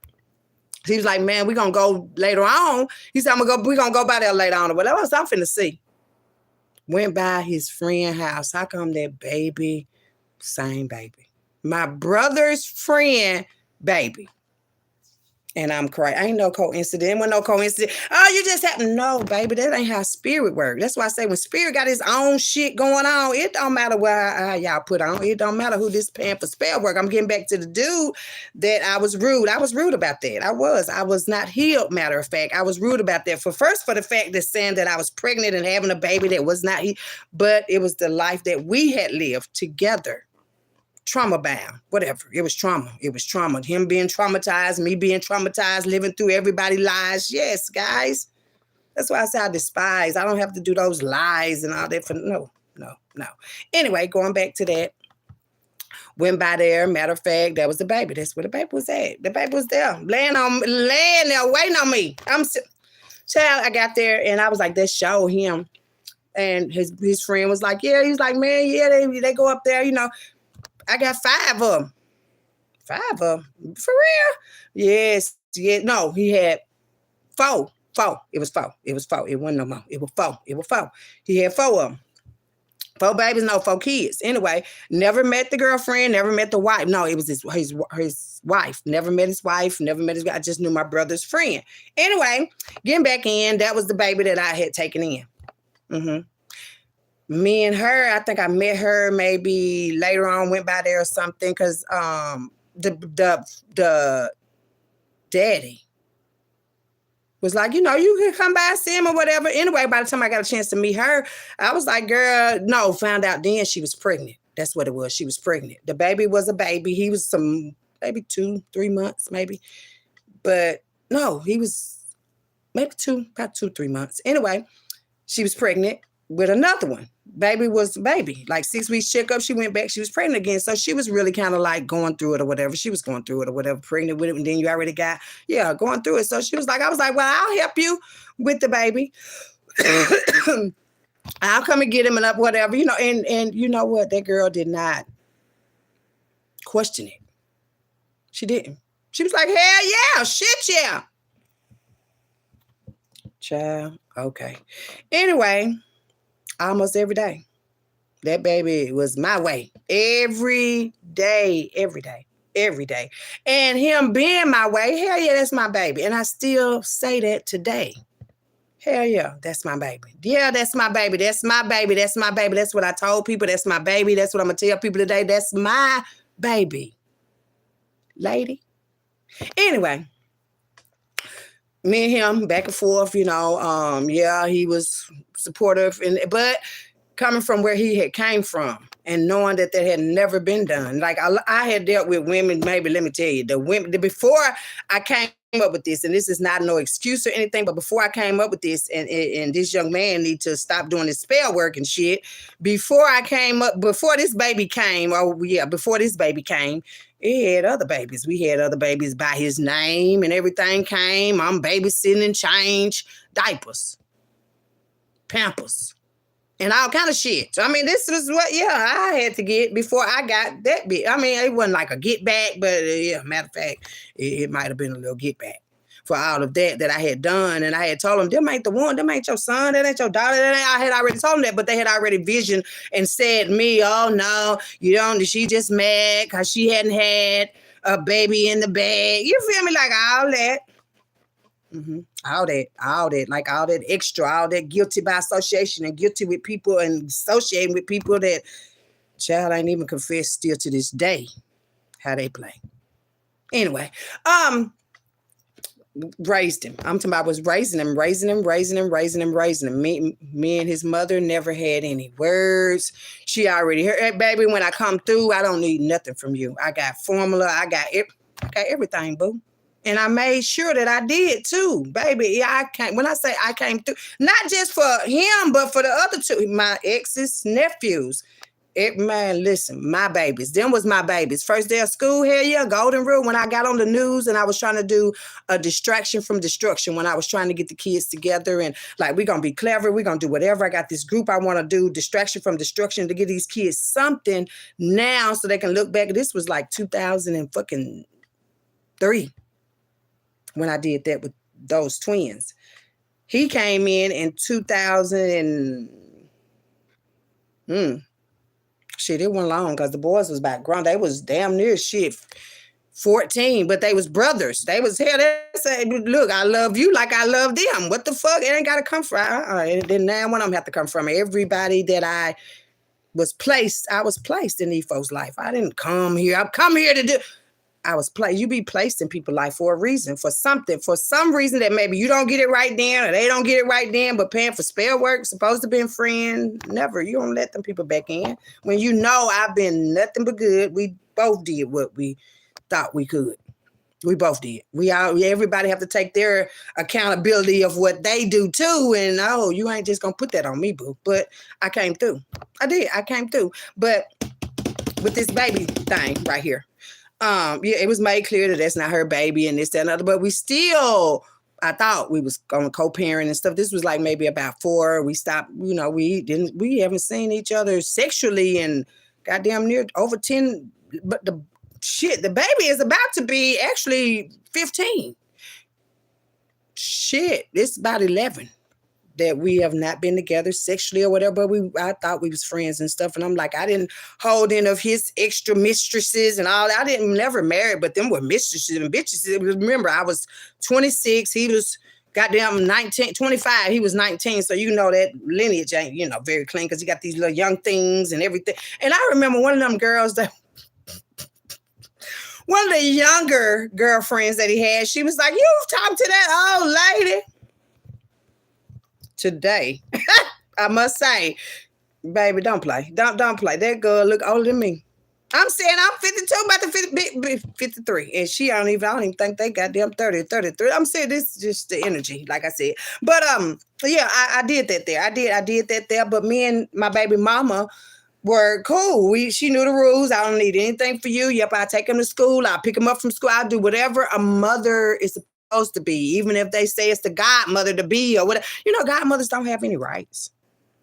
He was like, man, we're going to go later on. He said, we're going to go by there later on or whatever. I was I'm finna see. Went by his friend's house. How come that baby, same baby? My brother's friend, baby. And I'm crying. Ain't no coincidence. Wasn't no coincidence. Oh, you just happen. No, baby, that ain't how spirit works. That's why I say when spirit got his own shit going on, it don't matter how y'all put on. It don't matter who this paying for spell work. I'm getting back to the dude that I was rude. I was rude about that. I was not healed, matter of fact. I was rude about that. For the fact that saying that I was pregnant and having a baby that was not he, but it was the life that we had lived together. Trauma bound, whatever. It was trauma. Him being traumatized, me being traumatized, living through everybody's lies. Yes, guys. That's why I say I despise. I don't have to do those lies and all that for no. Anyway, going back to that. Went by there. Matter of fact, that was the baby. That's where the baby was at. The baby was there, laying there, waiting on me. Child, I got there and I was like, let's show him. And his friend was like, yeah. He was like, man, yeah, they go up there, you know. I got 5 of them. 5 of them? For real? Yes. Yeah. No, he had 4. 4. It was 4. It wasn't no more. It was 4. He had 4 of them. 4 babies, no 4 kids. Anyway, never met the girlfriend, never met the wife. No, it was his wife. Never met his wife, never met his wife. I just knew my brother's friend. Anyway, getting back in, that was the baby that I had taken in. Mm-hmm. Me and her, I think I met her maybe later on, went by there or something, because the daddy was like, you know, you can come by and see him or whatever. Anyway, by the time I got a chance to meet her, I was like, girl, no, found out then she was pregnant. That's what it was. She was pregnant. The baby was a baby. He was maybe 2-3 months, maybe. But no, he was maybe about 2-3 months. Anyway, she was pregnant with another one. Baby was a baby. Like 6 weeks checkup, she went back, she was pregnant again. So she was really kind of like going through it or whatever. She was going through it or whatever, pregnant with it. And then you already got, going through it. So she was like, I was like, well, I'll help you with the baby. I'll come and get him and up, whatever, you know. And you know what? That girl did not question it. She didn't. She was like, hell yeah, shit yeah. Child, okay. Anyway, almost every day. That baby was my way. Every day. And him being my way, hell yeah, that's my baby. And I still say that today. Hell yeah, that's my baby. Yeah, that's my baby. That's my baby. That's my baby. That's what I told people. That's my baby. That's what I'm going to tell people today. That's my baby. Lady. Anyway. Me and him back and forth, you know. He was supportive, but coming from where he had came from and knowing that had never been done. Like I had dealt with women. Maybe let me tell you, the women before I came up with this, and this is not no excuse or anything, but before I came up with this, and this young man need to stop doing his spell work and shit. Before this baby came, before this baby came, it had other babies. We had other babies by his name, and everything came. I'm babysitting and change diapers, Pampers, and all kind of shit. So, I mean, this was what, I had to get before I got that bit. I mean, it wasn't like a get back, but matter of fact, it might have been a little get back for all of that I had done. And I had told them, them ain't the one, them ain't your son, that ain't your daughter. I had already told them that, but they had already visioned and said me, oh no, you don't, she just mad because she hadn't had a baby in the bag. You feel me? Like all that. All that, like all that extra, all that guilty by association and guilty with people and associating with people that child ain't even confessed still to this day how they play. Anyway, raised him. I'm talking about was raising him. Me and his mother never had any words. She already heard, hey, baby, when I come through, I don't need nothing from you. I got formula. I got everything, boo. And I made sure that I did too, baby. When I say I came through, not just for him, but for the other two, my ex's nephews. Man, listen, my babies. Them was my babies. First day of school, hell yeah, golden rule. When I got on the news and I was trying to do a distraction from destruction, when I was trying to get the kids together and like, we're going to be clever. We're going to do whatever. I got this group I want to do, distraction from destruction, to give these kids something now so they can look back. This was like 2003. When I did that with those twins. He came in 2000 and shit, it wasn't long because the boys was about grown. They was damn near 14, but they was brothers. They was hell. They say, look, I love you like I love them. What the fuck? It ain't got to come from. And then now one of them have to come from everybody that I was placed in these folks' life. I didn't come here. I've come here to do. I was placed. You be placed in people's life for a reason, for something, for some reason that maybe you don't get it right then, or they don't get it right then. But paying for spell work, supposed to be a friend, never. You don't let them people back in when you know I've been nothing but good. We both did what we thought we could. We both did. Everybody have to take their accountability of what they do too. And you ain't just gonna put that on me, boo. But I came through. I did. I came through. But with this baby thing right here. It was made clear that that's not her baby and this, that, and other, but we still, I thought we was going to co-parent and stuff. This was like maybe about 4. We stopped, we haven't seen each other sexually in goddamn near over 10, but the baby is about to be actually 15. Shit, it's about 11 that we have not been together sexually or whatever, but I thought we was friends and stuff. And I'm like, I didn't hold any of his extra mistresses and all that. I didn't never marry, but them were mistresses and bitches. Remember, I was 26. He was goddamn 25. He was 19. So you know that lineage ain't, very clean because he got these little young things and everything. And I remember one of them girls that one of the younger girlfriends that he had, she was like, you've talked to that old lady. Today, I must say, baby, don't play. Don't play. That girl look older than me. I'm saying I'm 52, about to 53. And I don't even think they goddamn 30, 33. I'm saying this is just the energy, like I said. But I did that there. I did that there. But me and my baby mama were cool. She knew the rules. I don't need anything for you. Yep, I take him to school. I'll pick him up from school. I'll do whatever a mother is supposed to be, even if they say it's the godmother to be or whatever. Godmothers don't have any rights.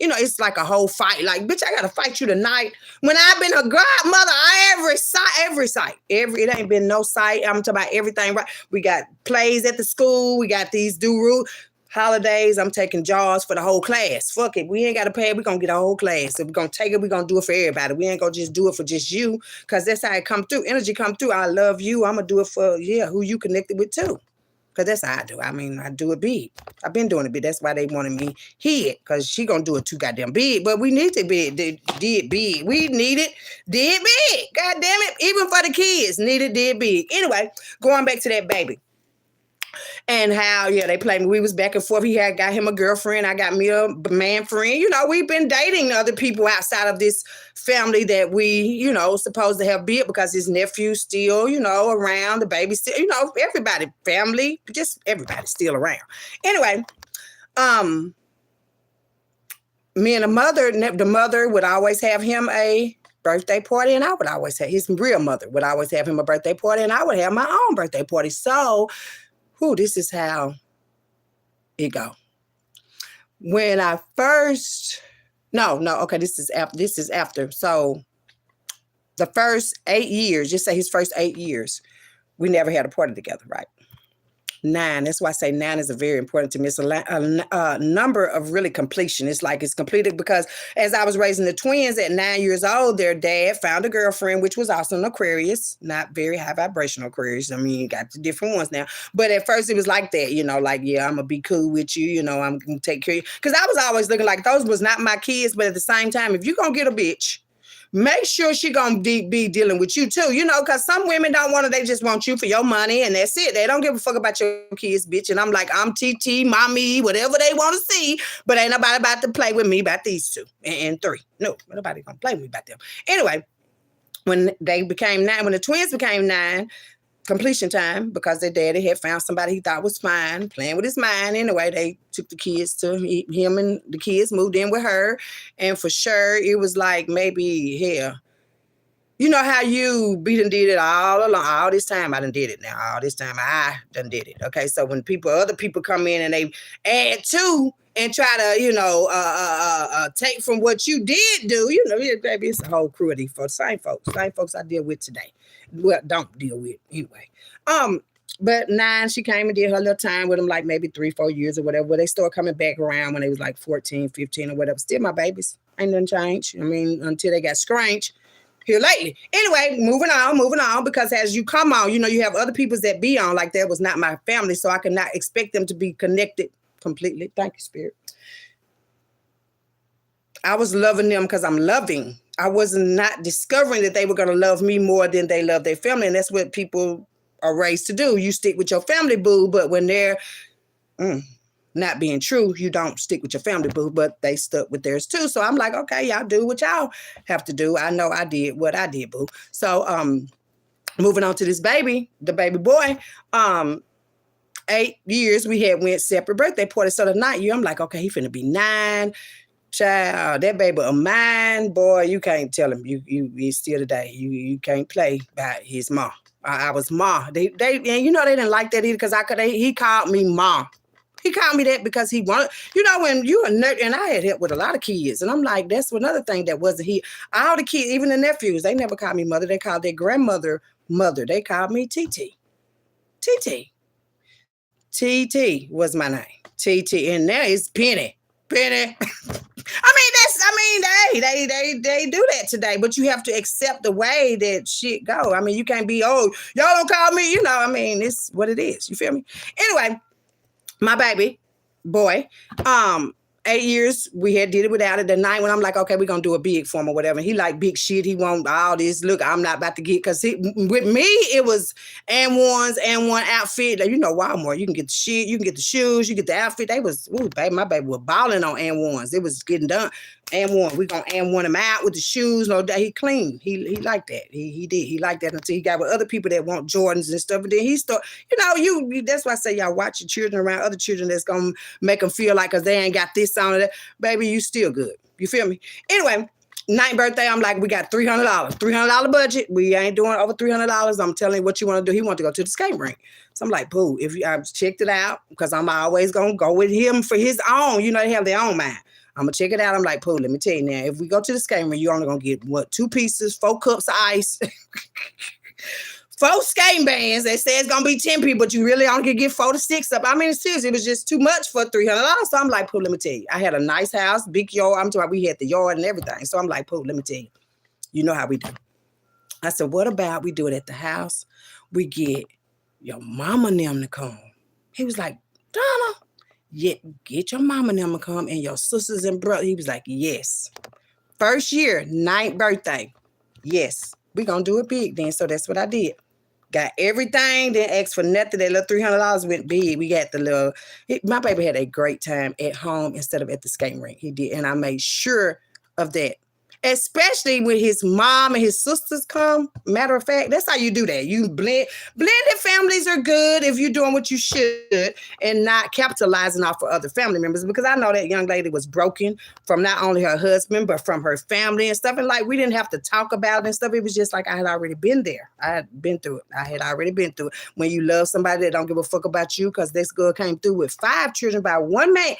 It's like a whole fight. Like, bitch, I gotta fight you tonight. When I've been a godmother, every site. It ain't been no site. I'm talking about everything, right? We got plays at the school. We got these holidays. I'm taking jars for the whole class. Fuck it. We ain't got to pay. We're going to get a whole class. If we're going to take it, we're going to do it for everybody. We ain't going to just do it for just you because that's how it come through. Energy come through. I love you. I'm going to do it for, who you connected with too. Because that's how I do. I mean, I do it big. I've been doing it big. That's why they wanted me here, because she going to do it too goddamn big. But we need to be did big. We need it, did big. God damn it. Even for the kids, need it, did big. Anyway, going back to that baby. And how, yeah, they played me. We was back and forth. He had got him a girlfriend. I got me a man friend. You know, we've been dating other people outside of this family that we, you know, supposed to have built because his nephew still, you know, around. The baby still, you know, everybody, family, just everybody still around. Anyway, me and the mother would always have him a birthday party, and I would always have his real mother would always have him a birthday party, and I would have my own birthday party. So, this is how it go. When I first, no, okay, this is after. So the first 8 years, just say his first 8 years, we never had a party together, right? 9. That's why I say 9 is a very important to me. It's a number of really completion. It's like it's completed because as I was raising the twins at 9 years old, their dad found a girlfriend, which was also an Aquarius, not very high vibrational Aquarius. I mean, you got the different ones now. But at first it was like that, you know, like, yeah, I'm going to be cool with you. You know, I'm going to take care of you. Because I was always looking like those was not my kids. But at the same time, if you're going to get a bitch, make sure she gonna be dealing with you too, you know, because some women don't want to, they just want you for your money and that's it. They don't give a fuck about your kids, bitch. And I'm like, I'm TT, mommy, whatever they want to see, but ain't nobody about to play with me about these 2 and 3. No, nobody gonna play with me about them. Anyway, when they became 9, when the twins became 9, completion time, because their daddy had found somebody he thought was fine, playing with his mind. Anyway, they took the kids to him, and the kids moved in with her. And for sure, it was like maybe, hell, you know how you done did it all along, all this time. I done did it now. All this time I done did it. Okay, so when other people come in and they add to and try to, you know, take from what you did do, you know, baby, it's a whole crew of these folks. Same folks I deal with today. Well, don't deal with anyway. But 9, she came and did her little time with them, like maybe 3-4 years or whatever. But they started coming back around when they was like 14, 15 or whatever. Still my babies. Ain't nothing changed. I mean, until they got scrunched here lately. Anyway, moving on, because as you come on, you know, you have other peoples that be on, like that was not my family, so I could not expect them to be connected completely. Thank you, Spirit. I was loving them because I'm loving. I was not discovering that they were going to love me more than they love their family. And that's what people are raised to do. You stick with your family, boo, but when they're not being true, you don't stick with your family, boo, but they stuck with theirs too. So I'm like, okay, y'all do what y'all have to do. I know I did what I did, boo. So moving on to this baby, the baby boy, 8 years we had went separate birthday parties. So the 9th year, I'm like, okay, he finna be 9. Child, that baby of mine, boy, you can't tell him. He's still today. You can't play by his ma. I was ma. They and you know they didn't like that either because he called me ma. He called me that because he wanted, you know, when you a nerd, and I had help with a lot of kids, and I'm like, that's another thing that wasn't he. All the kids, even the nephews, they never called me mother. They called their grandmother mother. They called me TT. TT was my name. TT, and now it's Penny. They do that today, but you have to accept the way that shit go. I mean, you can't be, oh, y'all don't call me, you know, I mean, it's what it is. You feel me? Anyway, my baby boy, 8 years, we had did it without it. The 9th when I'm like, okay, we're going to do a big for him or whatever. He like big shit. He want all this. Look, I'm not about to get, because with me, it was and one outfit. Like, you know, Walmart, you can get the shit, you can get the shoes, you get the outfit. They was, ooh, baby, my baby was balling on and ones. It was getting done. And one, we gonna and one him out with the shoes. No, he clean. He liked that. He did. He liked that until he got with other people that want Jordans and stuff. And then he start, you know, you that's why I say y'all watch your children around other children that's gonna make them feel like, cause they ain't got this on it. Baby, you still good. You feel me? Anyway, 9th birthday, I'm like, we got $300. $300 budget. We ain't doing over $300. I'm telling you what you want to do. He want to go to the skating rink. So I'm like, boo, I checked it out, because I'm always gonna go with him for his own. You know, they have their own mind. I'm going to check it out. I'm like, Pooh, let me tell you now, if we go to the skating rink, you're only going to get, what, 2 pieces, 4 cups of ice, 4 skating bands. They say it's going to be 10 people, but you really only can get 4 to 6 up. I mean, seriously, it was just too much for $300. So I'm like, Pooh, let me tell you. I had a nice house, big yard. I'm talking about we had the yard and everything. So I'm like, Pooh, let me tell you. You know how we do. I said, what about we do it at the house? We get your mama and them to come. He was like, Donna, get your mama and them to come and your sisters and brothers. He was like, yes. First year, 9th birthday. Yes. We're going to do it big then. So that's what I did. Got everything, didn't ask for nothing. That little $300 went big. We got the little, my baby had a great time at home instead of at the skating rink. He did. And I made sure of that. Especially when his mom and his sisters come. Matter of fact, that's how you do that. You blended families are good if you're doing what you should and not capitalizing off of other family members. Because I know that young lady was broken from not only her husband, but from her family and stuff. And like, we didn't have to talk about it and stuff. It was just like I had already been there. I had been through it. I had already been through it. When you love somebody that don't give a fuck about you, because this girl came through with 5 children by one man.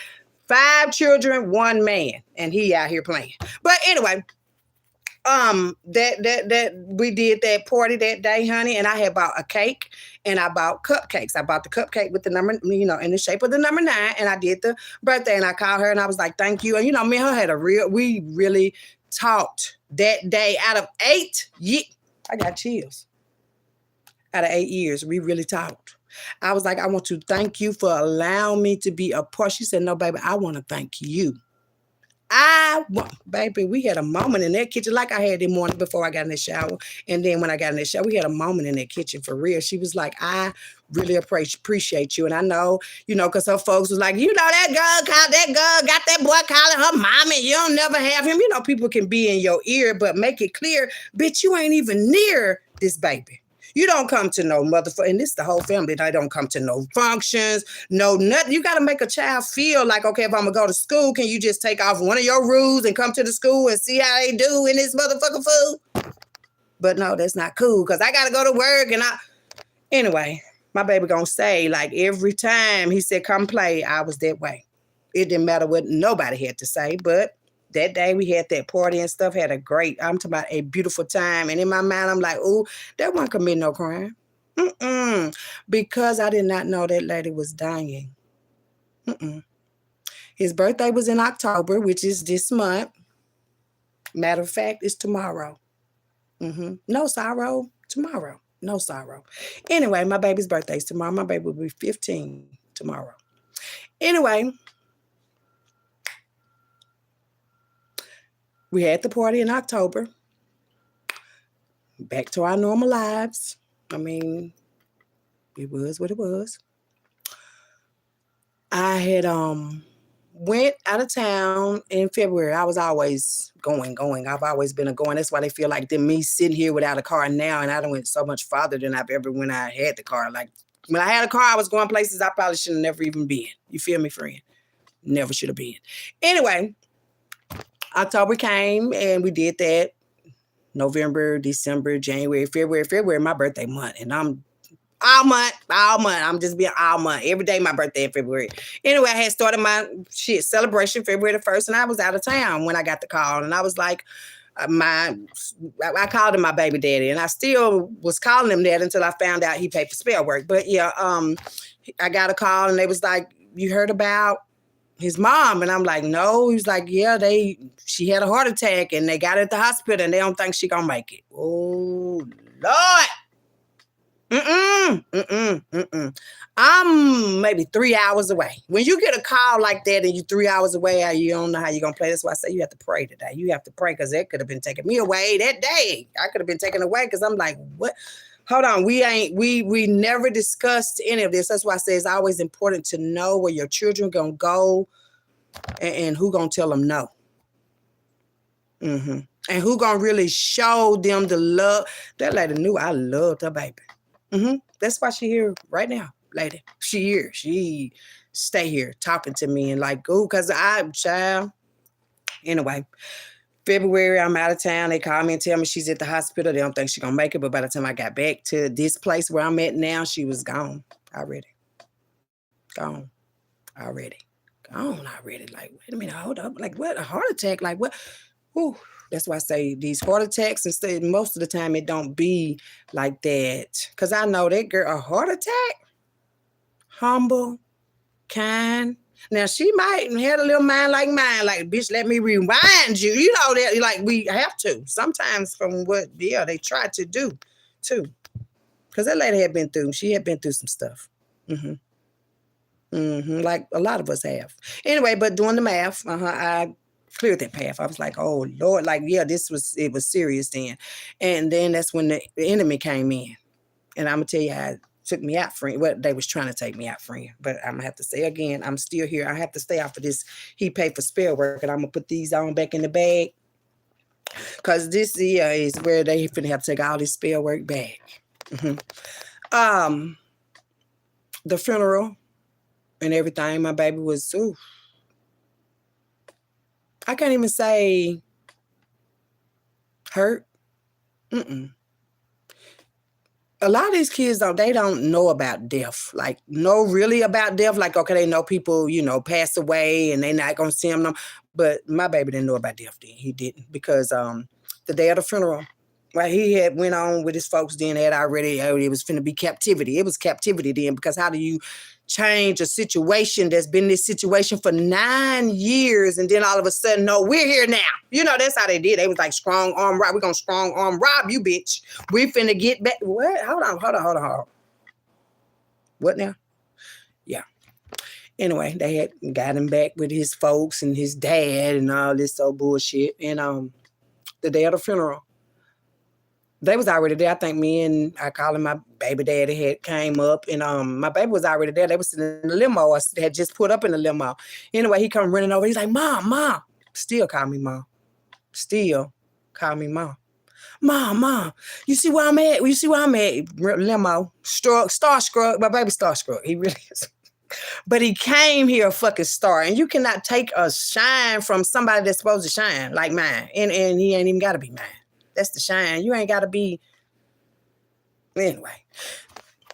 5 children, 1 man, and he out here playing. But anyway, that we did that party that day, honey, and I had bought a cake and I bought cupcakes. I bought the cupcake with the number, in the shape of the number 9, and I did the birthday, and I called her and I was like, thank you. And me and her had we really talked that day. Out of 8 years, I got chills. Out of 8 years, we really talked. I was like, I want to thank you for allowing me to be a part. She said, no, baby, I want to thank you. Baby, we had a moment in that kitchen like I had the morning before I got in the shower. And then when I got in the shower, we had a moment in that kitchen for real. She was like, I really appreciate you. And I know, because her folks was like, that girl got that boy calling her mom and you don't never have him. People can be in your ear, but make it clear, bitch, you ain't even near this baby. You don't come to no motherfucker, and this the whole family. They don't come to no functions, no nothing. You got to make a child feel like, okay, if I'm going to go to school, can you just take off one of your rules and come to the school and see how they do in this motherfucking food? But no, that's not cool because I got to go to work. Anyway, my baby going to say, like every time he said, come play, I was that way. It didn't matter what nobody had to say, but that day we had that party and stuff, I'm talking about a beautiful time. And in my mind, I'm like, ooh, that one commit no crime. Because I did not know that lady was dying. His birthday was in October, which is this month. Matter of fact, it's tomorrow. No sorrow, tomorrow. No sorrow. Anyway, my baby's birthday is tomorrow. My baby will be 15 tomorrow. Anyway, we had the party in October. Back to our normal lives. I mean, it was what it was. I had went out of town in February. I was always going. I've always been a going. That's why they feel like me sitting here without a car now, and I done went so much farther than I've ever when I had the car. Like when I had a car, I was going places I probably should have never even been. You feel me, friend? Never should have been. Anyway, October came and we did that. November, December, January, February, my birthday month. And I'm all month. I'm just being all month. Every day my birthday in February. Anyway, I had started my celebration February the 1st and I was out of town when I got the call. And I was like, I called him my baby daddy and I still was calling him that until I found out he paid for spell work. But yeah, I got a call and they was like, you heard about his mom? And I'm like, no. He was like, yeah, she had a heart attack and they got her at the hospital and they don't think she gonna make it. Oh, Lord. I'm maybe 3 hours away. When you get a call like that and you're 3 hours away, you don't know how you're gonna play. That's why I say you have to pray today. You have to pray because that could have been taking me away that day. I could have been taken away because I'm like, what? Hold on, we never discussed any of this. That's why I say it's always important to know where your children gonna go and who gonna tell them no. And who gonna really show them the love. That lady knew I loved her baby. That's why she here right now, lady. She here. She stay here talking to me and like, ooh, because child. Anyway. February, I'm out of town. They call me and tell me she's at the hospital. They don't think she's going to make it. But by the time I got back to this place where I'm at now, she was gone already. Gone already. Like, wait a minute, hold up. Like, what? A heart attack? Like, what? Whew. That's why I say these heart attacks, instead, most of the time it don't be like that. Because I know that girl, a heart attack? Humble, kind. Now, she might have a little mind like mine, like, bitch, let me rewind you. You know, that like we have to. Sometimes from what, they try to do, too. Because that lady had been through some stuff. Like a lot of us have. Anyway, but doing the math, I cleared that path. I was like, oh, Lord, like, yeah, it was serious then. And then that's when the enemy came in. And I'm going to tell you how it took me out, friend. Well, they was trying to take me out, friend. But I'm going to have to say again, I'm still here. I have to stay off of this. He paid for spare work, and I'm going to put these on back in the bag. Because this year is where they finna have to take all this spare work back. The funeral and everything, my baby was, ooh. I can't even say hurt. A lot of these kids, though, they don't know about death. Like, know really about death. Like, okay, they know people, pass away and they not going to see them. No. But my baby didn't know about death then. He didn't. Because the day of the funeral, well, he had went on with his folks then. It was finna be captivity. It was captivity then. Because how do you change a situation that's been this situation for 9 years and then all of a sudden, no, we're here now. That's how they did. They was like, strong arm rob. We're going to strong arm rob you, bitch. We finna get back. What? Hold on. What now? Yeah. Anyway, they had got him back with his folks and his dad and all this old bullshit. And the day of the funeral, they was already there. I think me and I call him my baby daddy had came up, and my baby was already there. They was sitting in the limo. I had just put up in the limo. Anyway, he come running over. He's like, Mom. Still call me Mom. Mom. You see where I'm at? Limo. Starstruck. My baby starstruck. He really is. But he came here a fucking star. And you cannot take a shine from somebody that's supposed to shine like mine. And he ain't even got to be mine. That's the shine. You ain't got to be. Anyway.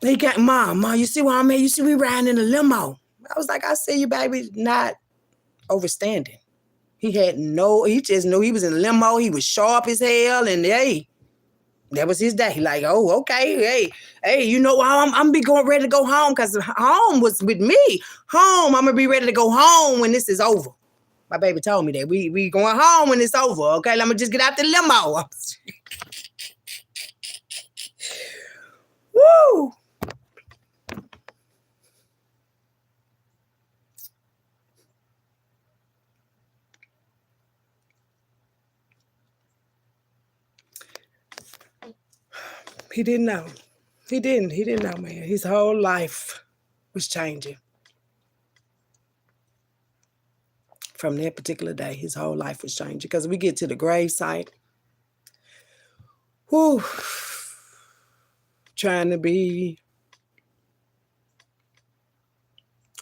He got, Mom, you see where I'm at? You see we riding in the limo. I was like, I see you, baby, not overstanding. He just knew he was in the limo. He was sharp as hell. And hey, that was his day. Like, oh, okay. Hey, I'm be going ready to go home because home was with me. Home, I'm going to be ready to go home when this is over. My baby told me that. We going home when it's over, okay? Let me just get out the limo. Woo! He didn't know. He didn't know, man. His whole life was changing. From that particular day, his whole life was changing. Because we get to the gravesite. Whoo. Trying to be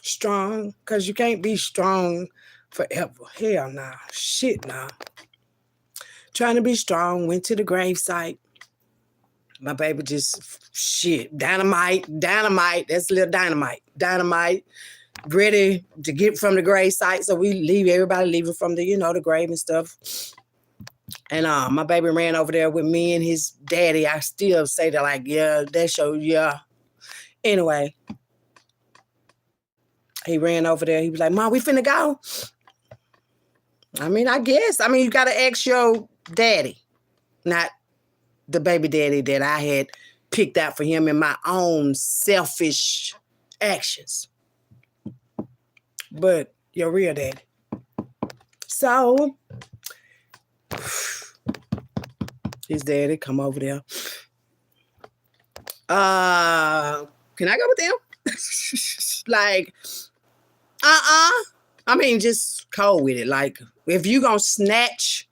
strong. Because you can't be strong forever. Hell nah. Shit nah. Trying to be strong. Went to the gravesite. My baby just, dynamite. That's a little dynamite. Ready to get from the grave site. So everybody leaving from the, the grave and stuff. And my baby ran over there with me and his daddy. I still say that like, yeah, that show, yeah. Anyway, he ran over there. He was like, Mom, we finna go? I mean, I guess. I mean, you got to ask your daddy, not the baby daddy that I had picked out for him in my own selfish actions. But your real daddy. So, his daddy come over there. Can I go with them? Like, I mean, just cold with it. Like, if you gonna snatch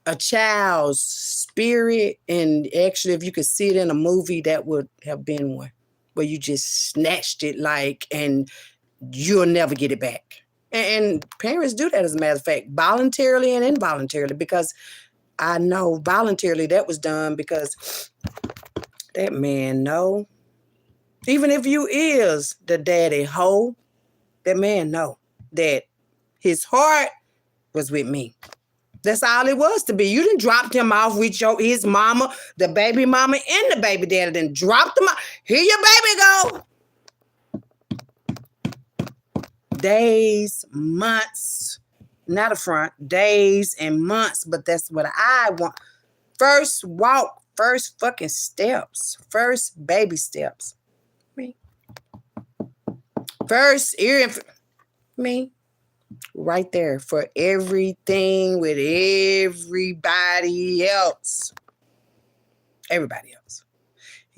a child's spirit, and actually, if you could see it in a movie, that would have been one where you just snatched it, like, and you'll never get it back. And parents do that, as a matter of fact, voluntarily and involuntarily, because I know voluntarily that was done because that man know. Even if you is the daddy hoe, that man know that his heart was with me. That's all it was to be. You done dropped him off with his mama, the baby mama, and the baby daddy. Then dropped him off. Here your baby go. Days, months, not a front, days and months, but that's what I want. First walk, first fucking steps, first baby steps. Me. First ear, me. Right there for everything with everybody else. Everybody else.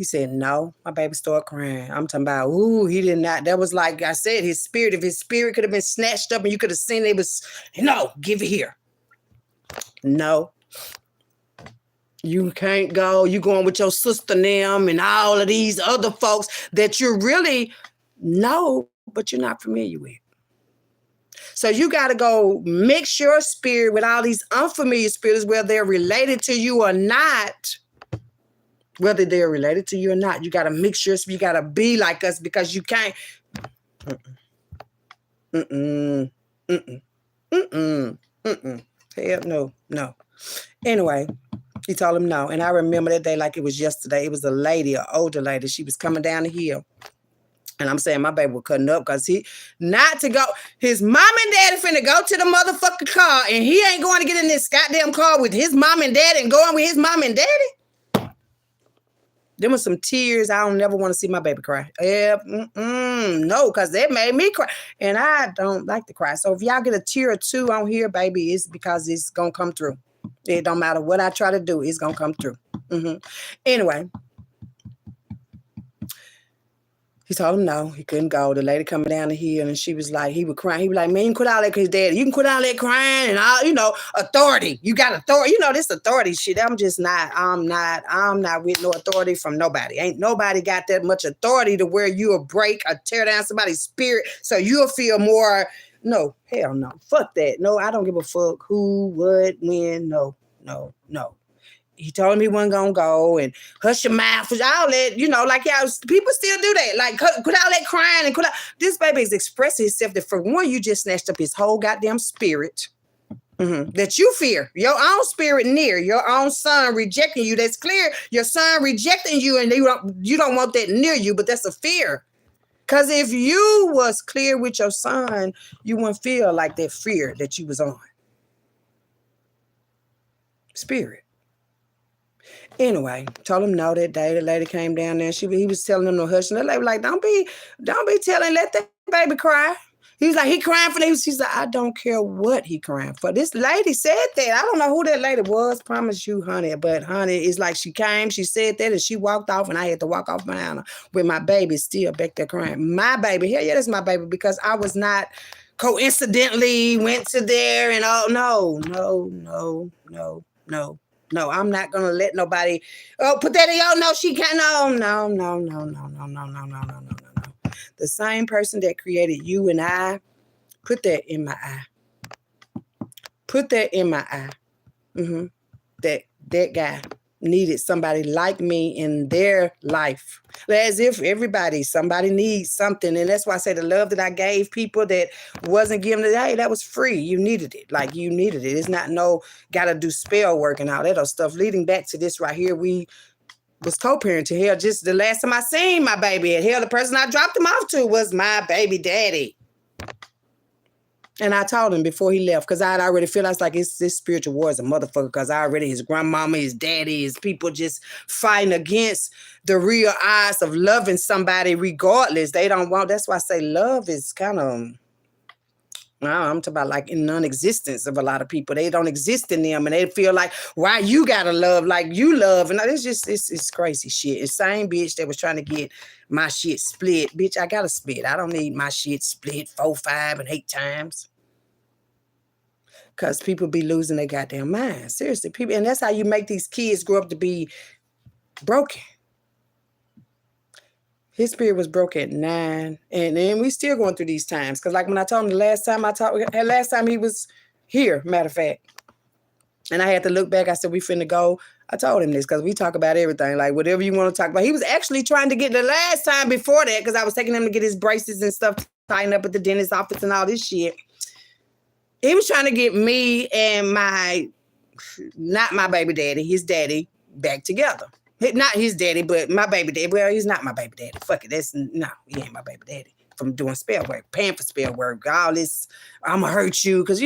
He said, no. My baby started crying. I'm talking about, ooh, he did not. That was like I said, his spirit. If his spirit could have been snatched up and you could have seen it was, no, give it here. No. You can't go. You going with your sister them and all of these other folks that you really know, but you're not familiar with. So you got to go mix your spirit with all these unfamiliar spirits, whether they're related to you or not. Whether they're related to you or not, you got to mix your spirit. You got to be like us because you can't. Hell no. Anyway, he told him no. And I remember that day like it was yesterday. It was a lady, an older lady. She was coming down the hill. And I'm saying my baby was cutting up because not to go. His mom and daddy finna go to the motherfucking car and he ain't going to get in this goddamn car with his mom and daddy and going with his mom and daddy. There was some tears. I don't never want to see my baby cry. No, because that made me cry. And I don't like to cry. So if y'all get a tear or two on here, baby, it's because it's going to come through. It don't matter what I try to do. It's going to come through. Anyway. He told him no, he couldn't go. The lady coming down the hill and she was like, he would cry. He was like, man, you can quit all that because his daddy. You can quit all that crying and all, authority. You got authority. This authority shit. I'm not with no authority from nobody. Ain't nobody got that much authority to where you'll break or tear down somebody's spirit so you'll feel more. No, hell no. Fuck that. No, I don't give a fuck who, what, when. No. He told him he wasn't going to go and hush your mouth, all that, like y'all, people still do that. Like, quit all that crying and this baby is expressing himself that for one, you just snatched up his whole goddamn spirit that you fear. Your own spirit near, your own son rejecting you. That's clear. Your son rejecting you and you don't want that near you, but that's a fear. Because if you was clear with your son, you wouldn't feel like that fear that you was on. Spirit. Anyway, told him no that day. The lady came down there. He was telling him to hush. And the lady was like, don't be telling, let that baby cry. He was like, he crying for this. She's like, I don't care what he crying for. This lady said that. I don't know who that lady was. Promise you, honey. But honey, it's like she came, she said that, and she walked off, and I had to walk off behind her with my baby still back there crying. My baby. Hell yeah, that's my baby because I was not coincidentally went to there and no, I'm not going to let nobody, put that in your, no, she can't, no. The same person that created you and I, put that in my eye. Put that in my eye. That guy needed somebody like me in their life. As if somebody needs something. And that's why I say the love that I gave people that wasn't given it, hey, that was free. You needed it. Like you needed it. It's not got to do spell work and all that other stuff. Leading back to this right here, we was co-parenting. Hell, just the last time I seen my baby, and hell, the person I dropped him off to was my baby daddy. And I told him before he left, because I'd already feel like this spiritual war is a motherfucker, because his grandmama, his daddy, his people just fighting against the real eyes of loving somebody regardless. They don't want, that's why I say love is kind of, I'm talking about like in non-existence of a lot of people. They don't exist in them and they feel like, why you gotta love like you love? And it's crazy shit. It's the same bitch that was trying to get my shit split. Bitch, I gotta split. I don't need my shit split 4, 5, and 8 times. Because people be losing their goddamn mind. Seriously, people, and that's how you make these kids grow up to be broken. His spirit was broken at 9, and then we still going through these times. Because like when I told him last time he was here, matter of fact, and I had to look back, I said, we finna go. I told him this because we talk about everything, like whatever you want to talk about. He was actually trying to get the last time before that, because I was taking him to get his braces and stuff tightened up at the dentist's office and all this shit. He was trying to get me and not my baby daddy, his daddy, back together. Not his daddy, but my baby daddy. Well, he's not my baby daddy. Fuck it. He ain't my baby daddy. from doing spell work, paying for spell work, all this, I'm going to hurt you. Because,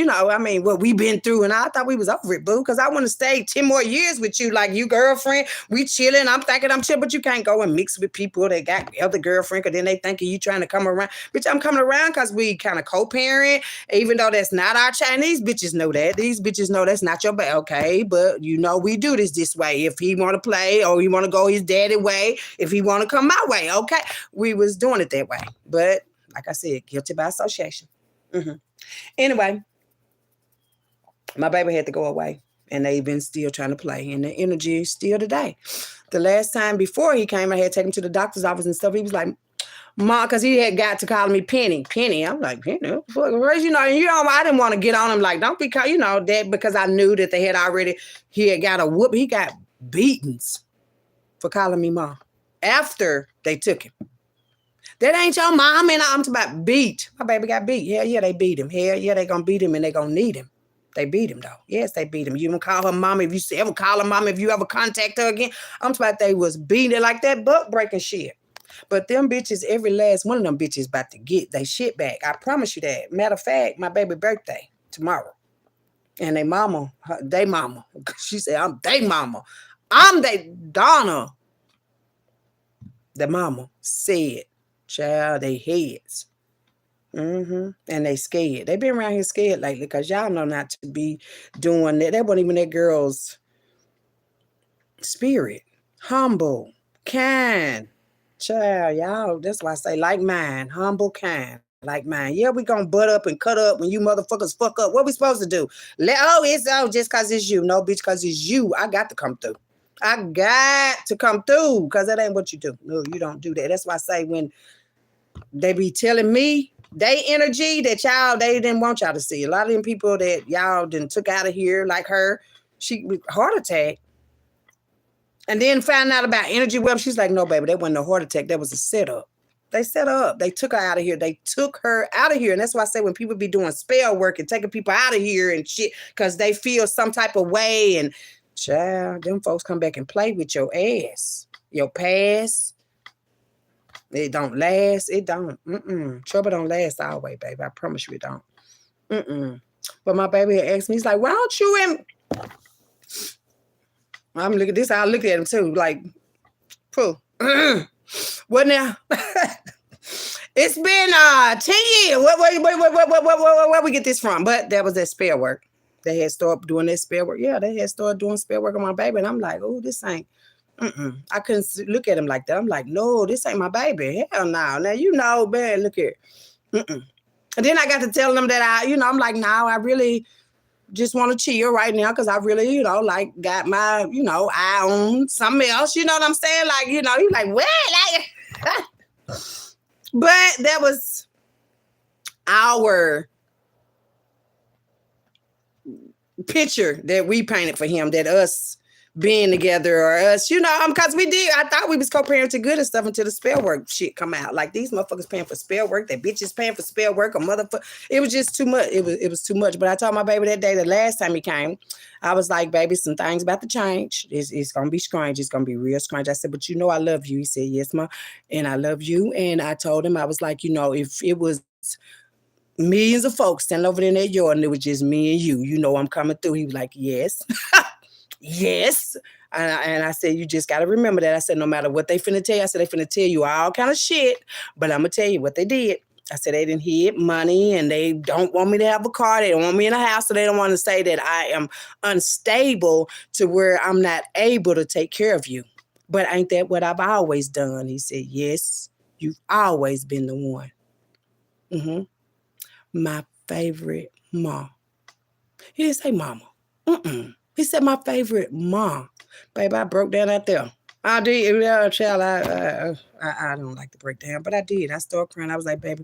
what we've been through. And I thought we was over it, boo. Because I want to stay 10 more years with you. Like, you girlfriend, we chilling. I'm thinking I'm chill, but you can't go and mix with people that got other girlfriend. Because then they thinking you trying to come around. Bitch, I'm coming around because we kind of co-parent. Even though that's not our Chinese bitches know that. These bitches know that's not your bad. Okay, but we do this way. If he want to play or he want to go his daddy way, if he want to come my way, okay. We was doing it that way. But like I said, guilty by association. Anyway, my baby had to go away. And they've been still trying to play. And the energy is still today. The last time before he came, I had to take him to the doctor's office and stuff. He was like, Mom, because he had got to calling me Penny. Penny. I'm like, Penny, I didn't want to get on him like, don't be that, because I knew that he had got a whoop. He got beatings for calling me Mom after they took him. That ain't your mom, and I'm talking about beat. My baby got beat. Yeah, they beat him. Hell yeah, they gonna beat him and they gonna need him. They beat him though. Yes, they beat him. You don't call her mom if you ever call her mom, if you ever contact her again. I'm talking about they was beating like that, butt breaking shit. But them bitches, every last one of them bitches about to get they shit back. I promise you that. Matter of fact, my baby birthday tomorrow. And they mama, she said, I'm they mama. I'm they Donna. The mama said, child, they heads. And they scared. They been around here scared lately because y'all know not to be doing that. That wasn't even that girl's spirit. Humble, kind. Child, y'all, that's why I say like mine. Humble, kind, like mine. Yeah, we gonna butt up and cut up when you motherfuckers fuck up. What we supposed to do? Just because it's you. No, bitch, because it's you. I got to come through. I got to come through because that ain't what you do. No, you don't do that. That's why I say when they be telling me they energy that they didn't want y'all to see. A lot of them people that y'all done took out of here, like her, she heart attack. And then found out about energy web. She's like, no, baby, that wasn't a heart attack. That was a setup. They set her up. They took her out of here. And that's why I say when people be doing spell work and taking people out of here and shit, because they feel some type of way. And child, them folks come back and play with your ass. Your past. It don't last. It don't. Trouble don't last always, baby. I promise you it don't. But my baby had asked me, he's like, why don't you I'm looking at this. I look at him too, like, pooh. What now? It's been 10 years. Where we get this from? But that was that spell work. They had started doing that spell work. Yeah, they had started doing spell work on my baby, and I'm like, oh, this ain't. I couldn't look at him like that. I'm like, no, this ain't my baby. Hell no. Now man, look here. And then I got to tell them that I'm like, no, I really just want to chill right now because I really, got my, eye on something else. You know what I'm saying? Like, you like, what? Like, but that was our picture that we painted for him, that us being together or us, because I thought we was co-parenting good and stuff until the spell work shit come out. Like these motherfuckers paying for spell work, that bitches paying for spell work, a motherfucker. It was just too much. It was too much. But I told my baby that day, the last time he came, I was like, baby, some things about to change. It's going to be strange. It's going to be real strange. I said, but I love you. He said, yes, ma. And I love you. And I told him, I was like, if it was millions of folks standing over there in that yard and it was just me and you, I'm coming through. He was like, yes. Yes. And I said, you just got to remember that. I said, no matter what they finna tell you, I said, they finna tell you all kind of shit, but I'm going to tell you what they did. I said, they didn't hid money and they don't want me to have a car. They don't want me in a house. So they don't want to say that I am unstable to where I'm not able to take care of you. But ain't that what I've always done? He said, yes, you've always been the one. My favorite mom. He didn't say mama. He said my favorite mom. Baby, I broke down out there. I did. Child, I don't like to break down, but I did. I started crying. I was like, baby,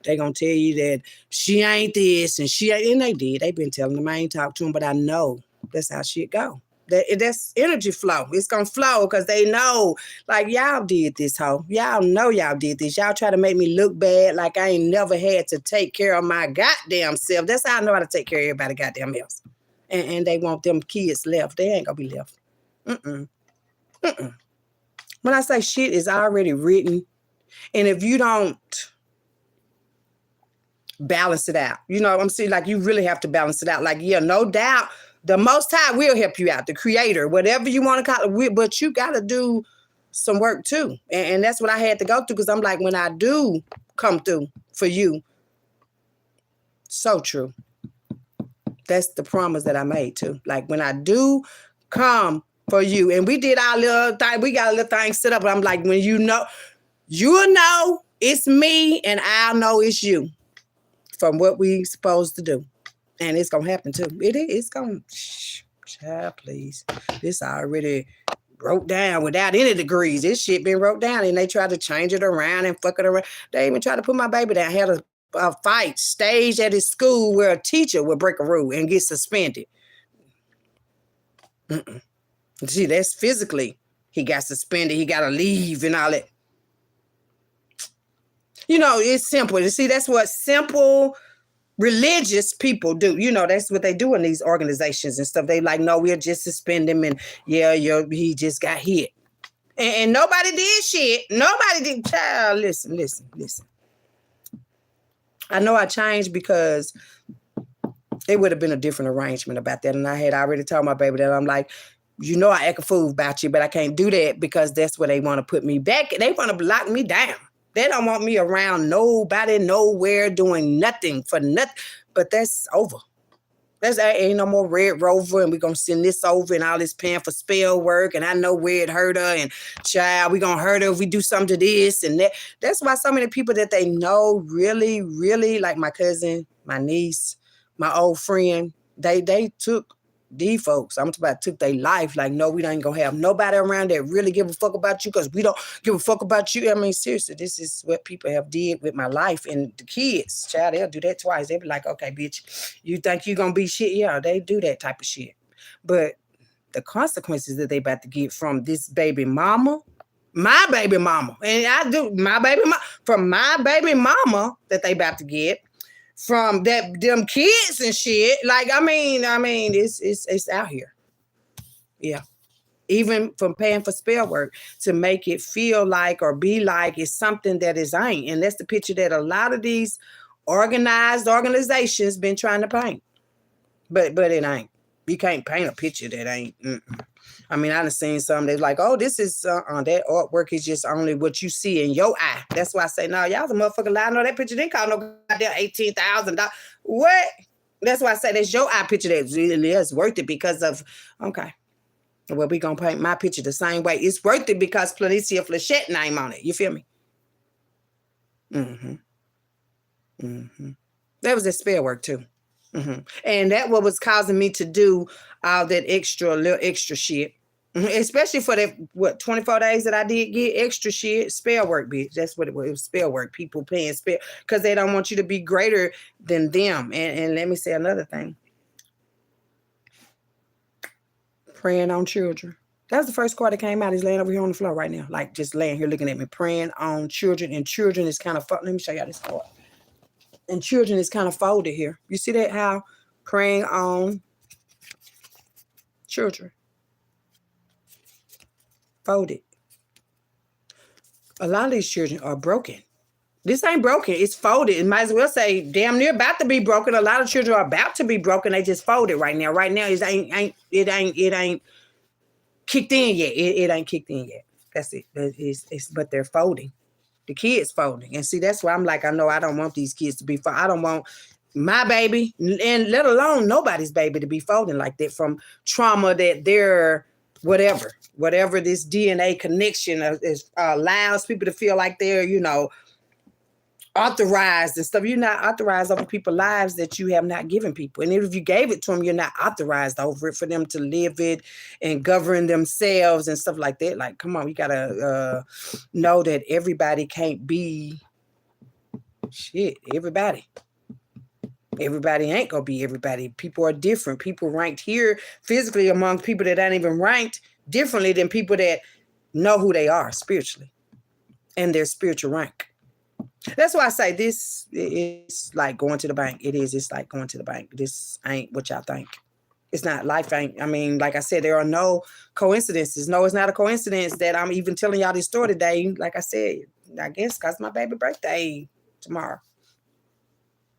they gonna tell you that she ain't this and she ain't. And they did. They been telling them I ain't talked to them, but I know that's how shit go. That's energy flow. It's gonna flow because they know, like, y'all did this, hoe. Y'all know y'all did this. Y'all try to make me look bad like I ain't never had to take care of my goddamn self. That's how I know how to take care of everybody goddamn else. And they want them kids left. They ain't gonna be left. When I say shit is already written, and if you don't balance it out. You know what I'm saying? Like, you really have to balance it out. Like, yeah, no doubt, the Most High will help you out, the Creator, whatever you want to call it. But you got to do some work too. And that's what I had to go through, because I'm like, when I do come through for you, so true. That's the promise that I made too. Like, when I do come for you, and we did our little thing, we got a little thing set up. I'm like, when you'll know it's me, and I'll know it's you from what we supposed to do. And it's going to happen too. It's going to, child, please. This already wrote down without any degrees. This shit been wrote down, and they tried to change it around and fuck it around. They even tried to put my baby down. I had a fight staged at his school where a teacher would break a rule and get suspended. See, that's physically. He got suspended. He got to leave and all that. You know, it's simple. You see, that's what simple religious people do. You know, that's what they do in these organizations and stuff. They like, no, we'll just suspend him, and he just got hit. And nobody did shit. Nobody did. Child, listen. I know I changed because it would have been a different arrangement about that. And I had already told my baby that I'm like, you know, I act a fool about you, but I can't do that because that's where they want to put me back. They want to lock me down. They don't want me around nobody, nowhere, doing nothing for nothing. But that's over. Ain't no more Red Rover, and we're going to send this over and all this paying for spell work, and I know where it hurt her, and child, we're going to hurt her if we do something to this and that. That's why so many people that they know really, really, like my cousin, my niece, my old friend, they took these folks, I'm talking about, took their life. Like, no, we ain't gonna have nobody around that really give a fuck about you, because we don't give a fuck about you. I mean, seriously, this is what people have did with my life. And the kids, child, they'll do that twice. They'll be like, okay, bitch, you think you gonna be shit? Yeah, they do that type of shit. But the consequences that they about to get from this baby mama, my baby mama, and I do my baby mama, from my baby mama that they about to get, from them kids and shit. Like, I mean, it's out here. Yeah. Even from paying for spell work to make it feel like or be like it's something that is ain't. And that's the picture that a lot of these organized organizations been trying to paint. But it ain't. You can't paint a picture that ain't. I mean, I done seen some that's like, oh, this is that artwork is just only what you see in your eye. That's why I say, no, y'all's a motherfucker lie. No, that picture didn't cost no goddamn $18,000. What? That's why I say that's your eye picture that really is worth it because of, okay, well, we gonna paint my picture the same way. It's worth it because Plenesia Flashette name on it. You feel me? That was that spell work too. And that what was causing me to do all that little extra shit. Especially for that, 24 days that I did get extra shit, spell work, bitch. That's what it was. It was spell work. People paying spell because they don't want you to be greater than them. And let me say another thing. Praying on children. That was the first card that came out. He's laying over here on the floor right now. Like, just laying here looking at me. Praying on children. And children is kind of, let me show y'all this card. And children is kind of folded here. You see that? How praying on children. Folded. A lot of these children are broken. This ain't broken. It's folded. It might as well say damn near about to be broken. A lot of children are about to be broken. They just folded right now. Right now, it ain't kicked in yet. It ain't kicked in yet. That's it. But they're folding. The kids folding. And see, that's why I'm like, I know I don't want these kids to be folding. I don't want my baby, and let alone nobody's baby, to be folding like that from trauma that they're whatever this DNA connection allows people to feel like they're, authorized and stuff. You're not authorized over people's lives that you have not given people. And if you gave it to them, you're not authorized over it for them to live it and govern themselves and stuff like that. Like, come on, you gotta know that everybody can't be shit. Everybody ain't gonna be everybody. People are different. People ranked here physically among people that aren't even ranked differently than people that know who they are spiritually and their spiritual rank. That's why I say this is like going to the bank. It is. It's like going to the bank. This ain't what y'all think. It's not. Life ain't. I mean, like I said, there are no coincidences. No, it's not a coincidence that I'm even telling y'all this story today. Like I said, I guess because my baby birthday tomorrow.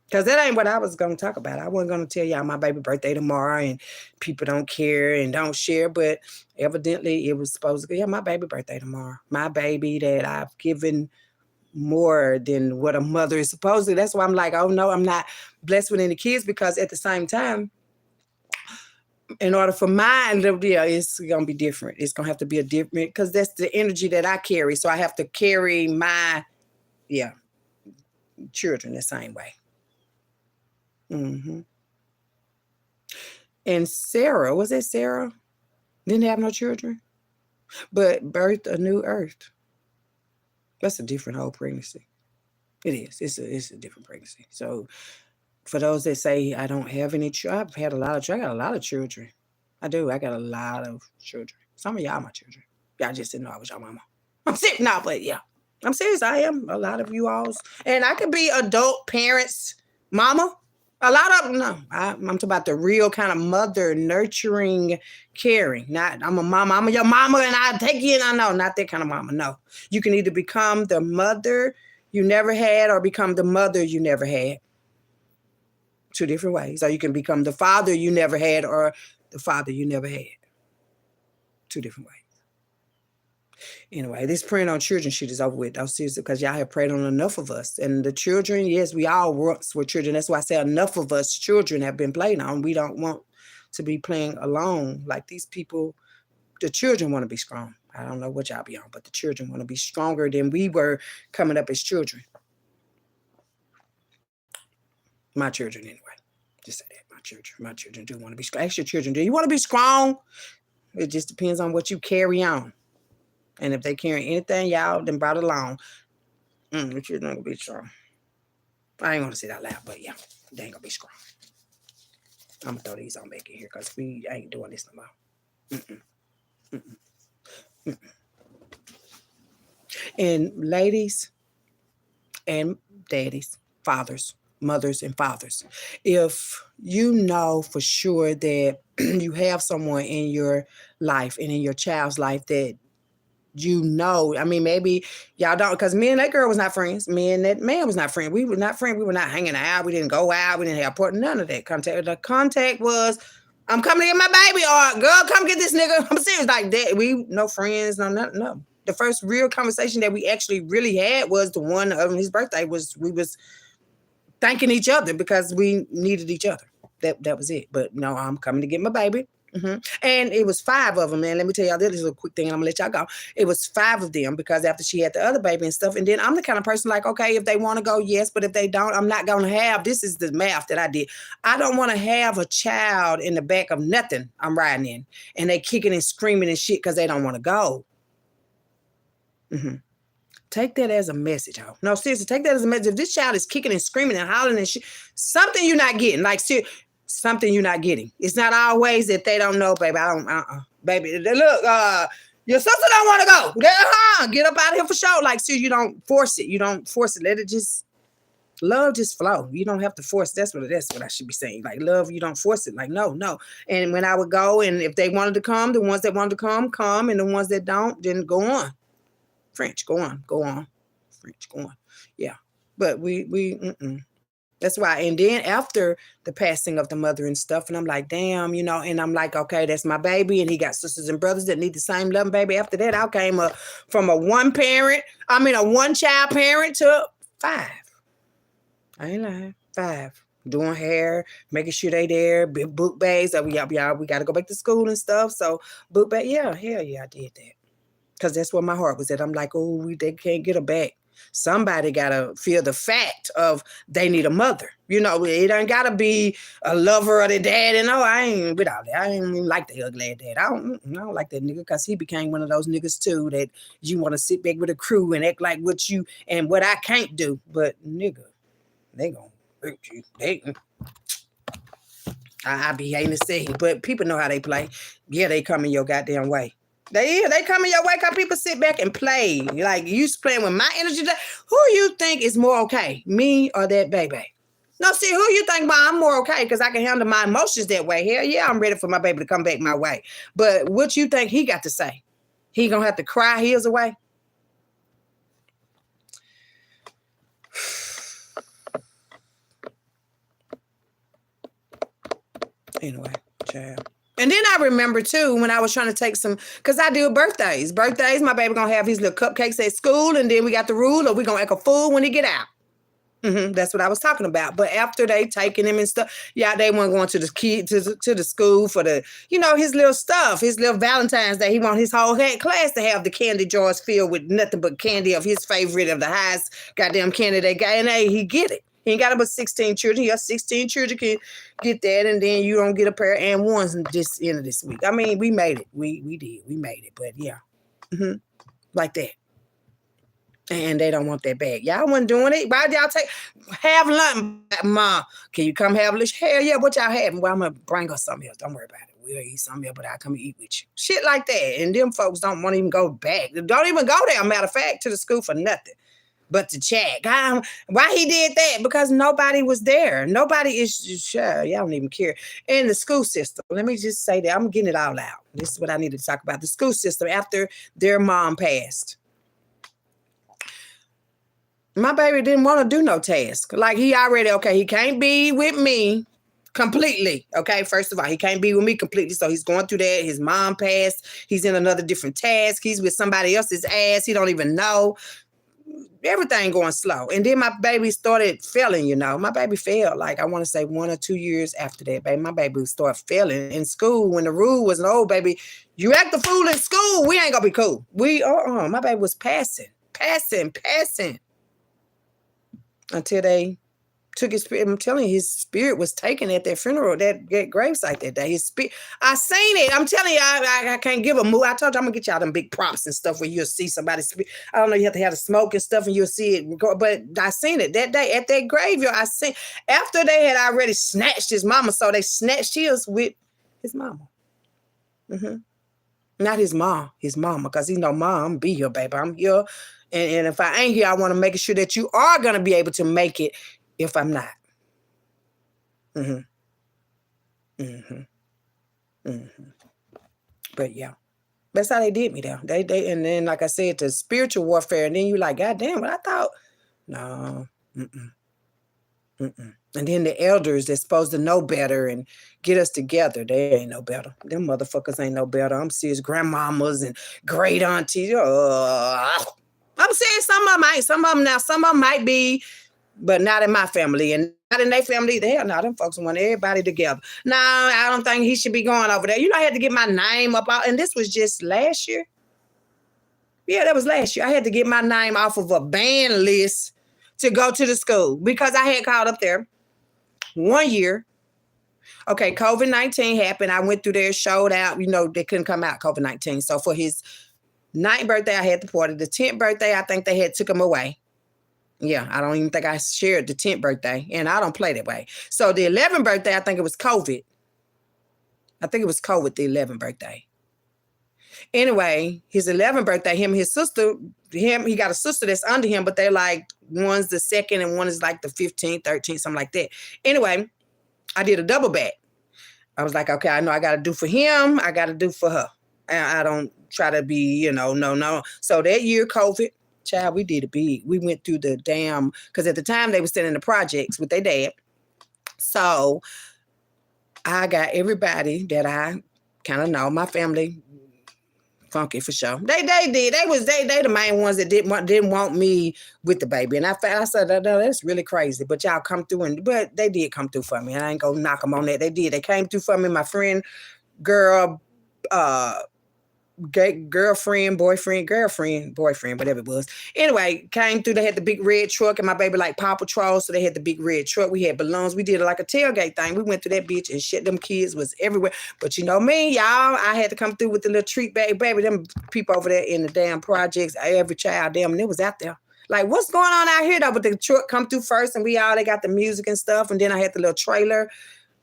Because that ain't what I was going to talk about. I wasn't going to tell y'all my baby birthday tomorrow and people don't care and don't share. But evidently it was supposed to be, yeah, my baby birthday tomorrow. My baby that I've given more than what a mother is supposed to. That's why I'm like, oh no, I'm not blessed with any kids, because at the same time, in order for mine, yeah, it's gonna be different. It's gonna have to be a different, because that's the energy that I carry. So I have to carry my children the same way. And Sarah, was it Sarah? Didn't have no children, but birthed a new earth. That's a different whole pregnancy. It is. It's a different pregnancy. So for those that say I don't have any children, I've had a lot of children. I got a lot of children. I do. I got a lot of children. Some of y'all my children. Y'all just didn't know I was your mama. I'm serious. No, but yeah. I'm serious. I am. A lot of you all's. And I could be adult parents, mama. A lot of them, no. I'm talking about the real kind of mother, nurturing, caring. Not, I'm a mama. I'm your mama and I take you and I know. Not that kind of mama. No. You can either become the mother you never had or become the mother you never had. Two different ways. Or you can become the father you never had or the father you never had. Two different ways. Anyway, this praying on children shit is over with. I'm serious, because y'all have prayed on enough of us. And the children, yes, we all once were children. That's why I say enough of us children have been played on. We don't want to be playing alone like these people. The children want to be strong. I don't know what y'all be on, but the children want to be stronger than we were coming up as children. My children, anyway. Just say that. My children do want to be strong. Ask your children, do you want to be strong? It just depends on what you carry on. And if they carry anything y'all then brought along, the children ain't gonna be strong. I ain't gonna say that loud, but yeah, they ain't gonna be strong. I'm gonna throw these on back in here because we ain't doing this no more. And ladies and daddies, fathers, mothers and fathers, if you know for sure that you have someone in your life and in your child's life that you know, I mean, maybe y'all don't, because me and that girl was not friends. Me and that man was not friends. We were not friends. We were not hanging out. We didn't go out. We didn't have part, none of that contact. The contact was, I'm coming to get my baby, or girl, come get this nigga. I'm serious, like that. We no friends, no nothing, no. The first real conversation that we actually really had was the one of his birthday. We was thanking each other because we needed each other. That was it. But no, I'm coming to get my baby. And it was 5 of them, man. Let me tell y'all, this is a quick thing and I'm gonna let y'all go. It was 5 of them, because after she had the other baby and stuff, and then I'm the kind of person like, okay, if they want to go, yes, but if they don't, I'm not gonna have, this is the math that I did. I don't want to have a child in the back of nothing I'm riding in and they kicking and screaming and shit because they don't want to go. Take that as a message, ho. No, seriously, take that as a message. If this child is kicking and screaming and hollering and shit, something you're not getting, like something you're not getting. It's not always that they don't know, baby. I don't, baby. Look, your sister don't want to go. Get up out of here for sure. Like, see, you don't force it. You don't force it. Let it just, love just flow. You don't have to force. That's what I should be saying. Like, love, you don't force it. Like, no. And when I would go, and if they wanted to come, the ones that wanted to come, and the ones that don't, then go on. French, go on. French, go on. Yeah. But that's why. And then after the passing of the mother and stuff, and I'm like, damn, and I'm like, okay, that's my baby. And he got sisters and brothers that need the same love, baby. After that, I came from a one child parent to 5. I ain't lying. 5. Doing hair, making sure they there, book bags. We got to go back to school and stuff. So book bag, yeah, hell yeah, I did that. Because that's where my heart was at. I'm like, oh, they can't get her back. Somebody got to feel the fact of they need a mother. It ain't got to be a lover of the dad. And I ain't with all that. I ain't even like the ugly dad. I don't like that nigga, because he became one of those niggas too that you want to sit back with a crew and act like what I can't do. But nigga, they gonna hurt you. I be hating to say it, but people know how they play. Yeah, they come in your goddamn way. They come in your way because people sit back and play. Like, you playing with my energy. Who you think is more okay, me or that baby? No, see, who you think I'm more okay because I can handle my emotions that way. Hell yeah, I'm ready for my baby to come back my way. But what you think he got to say? He gonna have to cry his away? Anyway, child. And then I remember too when I was trying to take some, because I do birthdays. Birthdays, my baby gonna have his little cupcakes at school, and then we got the rule of we gonna act a fool when he get out. That's what I was talking about. But after they taking him and stuff, yeah, they weren't going to the kid to the school for the, his little stuff, his little Valentine's Day. He want his whole class to have the candy jars filled with nothing but candy of his favorite of the highest goddamn candy they got. And he get it. He ain't got about 16 children. He got 16 children can get that, and then you don't get a pair of and ones in this end of this week. I mean, we made it. We did. We made it. But yeah, like that. And they don't want that bag. Y'all wasn't doing it. Why y'all have lunch, Mom? Can you come have lunch? Hell yeah, what y'all having? Well, I'm gonna bring us something else. Don't worry about it. We'll eat something else, but I'll come and eat with you. Shit like that. And them folks don't want to even go back. Don't even go there, matter of fact, to the school for nothing but to chat. Why he did that? Because nobody was there. Nobody is sure. Y'all don't even care. In the school system, let me just say that I'm getting it all out. This is what I need to talk about. The school system after their mom passed. My baby didn't want to do no task. Like he can't be with me completely. Okay, first of all, he can't be with me completely. So he's going through that. His mom passed. He's in another different task. He's with somebody else's ass. He don't even know. Everything going slow. And then my baby started failing, My baby failed, like I want to say 1 or 2 years after that, baby. My baby started failing in school when the rule was, no, baby, you act a fool in school, we ain't gonna be cool. My baby was passing. Until they took his spirit. I'm telling you, his spirit was taken at that funeral, that gravesite that day. His spirit, I seen it. I'm telling you, I can't give a move. I told you I'm gonna get y'all them big props and stuff where you'll see somebody. I don't know, you have to have the smoke and stuff, and you'll see it go. But I seen it that day at that graveyard. I seen after they had already snatched his mama, so they snatched his with his mama. Not his mom, his mama, because Mom, be here, baby. I'm here. And if I ain't here, I want to make sure that you are going to be able to make it if I'm not. But yeah, that's how they did me though. They and then, like I said, the spiritual warfare. And then you like, God damn, but I thought, no. And then the elders that's supposed to know better and get us together, they ain't no better. Them motherfuckers ain't no better. I'm serious. Grandmamas and great aunties. I'm saying some of them ain't. Some of them might be, but not in my family and not in their family either. Hell no, them folks want everybody together. No, I don't think he should be going over there. I had to get my name up out, and this was just last year. Yeah, that was last year. I had to get my name off of a ban list to go to the school because I had called up there 1 year. Okay, COVID-19 happened. I went through there, showed out. They couldn't come out, COVID-19. So for his 9th birthday, I had the party. The 10th birthday, I think they had took him away. Yeah, I don't even think I shared the 10th birthday, and I don't play that way. So the 11th birthday, I think it was COVID. The 11th birthday. Anyway, his 11th birthday, his sister, he got a sister that's under him, but they're like, one's the 2nd and one is like the 15th, 13th, something like that. Anyway, I did a double back. I was like, okay, I know I got to do for him. I got to do for her. And I don't try to be, no. So that year, COVID, child, we did it big. We went through the damn, because at the time they were still in the projects with their dad. So I got everybody that I kind of know, my family, funky for sure. They did. They the main ones that didn't want me with the baby. And I said, no, that's really crazy. But y'all come through but they did come through for me. And I ain't gonna knock them on that. They did. They came through for me. My friend, boyfriend, whatever it was. Anyway, came through. They had the big red truck, and my baby like Paw Patrol, so they had the big red truck. We had balloons. We did it like a tailgate thing. We went through that bitch, and shit, them kids was everywhere. But me, y'all, I had to come through with the little treat bag. Baby, them people over there in the damn projects, every child, and it was out there. Like, what's going on out here, though? But the truck come through first, and they got the music and stuff, and then I had the little trailer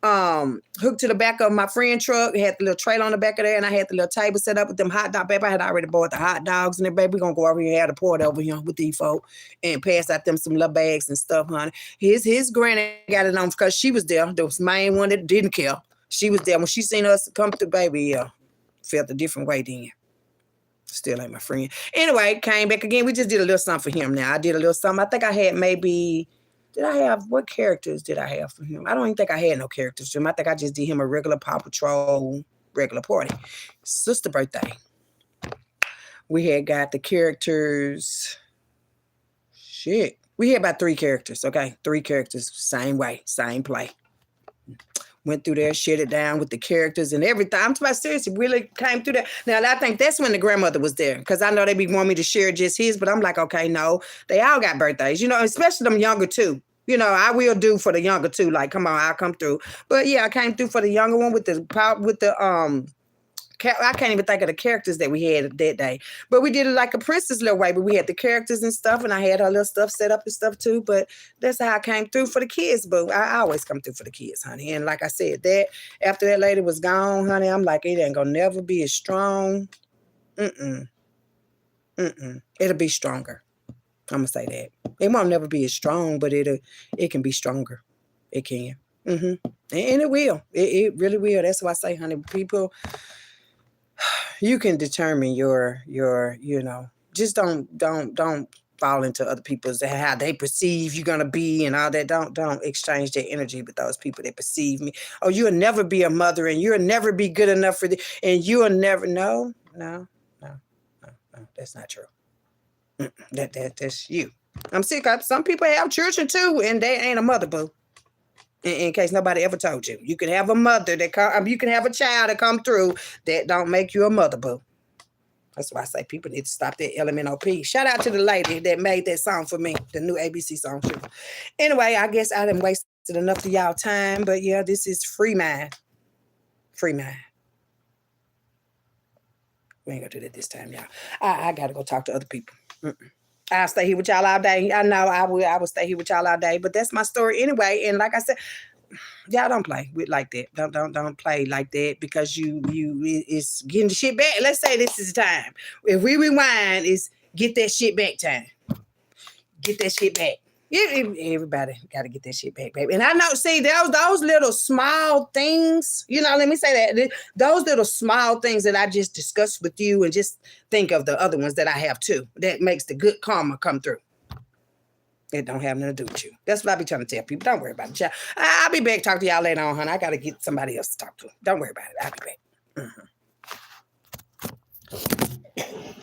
hooked to the back of my friend truck. It had the little trailer on the back of there, and I had the little table set up with them hot dog. Baby, I had already bought the hot dogs, and then, baby, we're going to go over here and have the port over here with these folk and pass out them some little bags and stuff, honey. His granny got it on because she was there. There was the main one that didn't care. She was there. When she seen us come through, baby, felt a different way then. Still ain't my friend. Anyway, came back again. We just did a little something for him now. I did a little something. I think I had maybe what characters did I have for him? I don't even think I had no characters for him. I think I just did him a regular Paw Patrol, regular party. Sister birthday. We had got the characters. Shit. We had about 3 characters, okay? 3 characters, same way, same play. Went through there, shut it down with the characters and everything. I'm talking about seriously, really came through there. Now, I think that's when the grandmother was there because I know they be wanting me to share just his, but I'm like, okay, no. They all got birthdays, especially them younger too. I will do for the younger too. Like, come on, I'll come through. But yeah, I came through for the younger one with the I can't even think of the characters that we had that day. But we did it like a princess little way. But we had the characters and stuff, and I had her little stuff set up and stuff too. But that's how I came through for the kids, boo. I always come through for the kids, honey. And like I said, that after that lady was gone, honey, I'm like, it ain't gonna never be as strong. It'll be stronger. I'm gonna say that. It won't never be as strong, but it can be stronger. It can. And it will. It really will. That's why I say, honey, people, you can determine your just don't fall into other people's how they perceive you're gonna be and all that. Don't exchange that energy with those people that perceive me. Oh, you'll never be a mother and you'll never be good enough for the and you'll never no. That's not true. That's you. I'm sick of some people have children too, and they ain't a mother, boo. In case nobody ever told you, you can have a mother you can have a child that come through that don't make you a mother, boo. That's why I say people need to stop that LMNOP. Shout out to the lady that made that song for me, the new ABC song. Anyway, I guess I done wasted enough of y'all time, but yeah, this is Free Mind. Free Mind. We ain't gonna do that this time, y'all. I gotta go talk to other people. I'll stay here with y'all all day. I know I will stay here with y'all all day, but that's my story anyway. And like I said, y'all don't play with like that. Don't play like that because it's getting the shit back. Let's say this is the time. If we rewind, it's get that shit back time. Get that shit back. Everybody got to get that shit back, baby. And I know, see, those little small things, let me say that. Those little small things that I just discussed with you and just think of the other ones that I have too. That makes the good karma come through. It don't have nothing to do with you. That's what I be trying to tell people. Don't worry about it. I'll be back. Talk to y'all later on, honey. I got to get somebody else to talk to. Don't worry about it. I'll be back.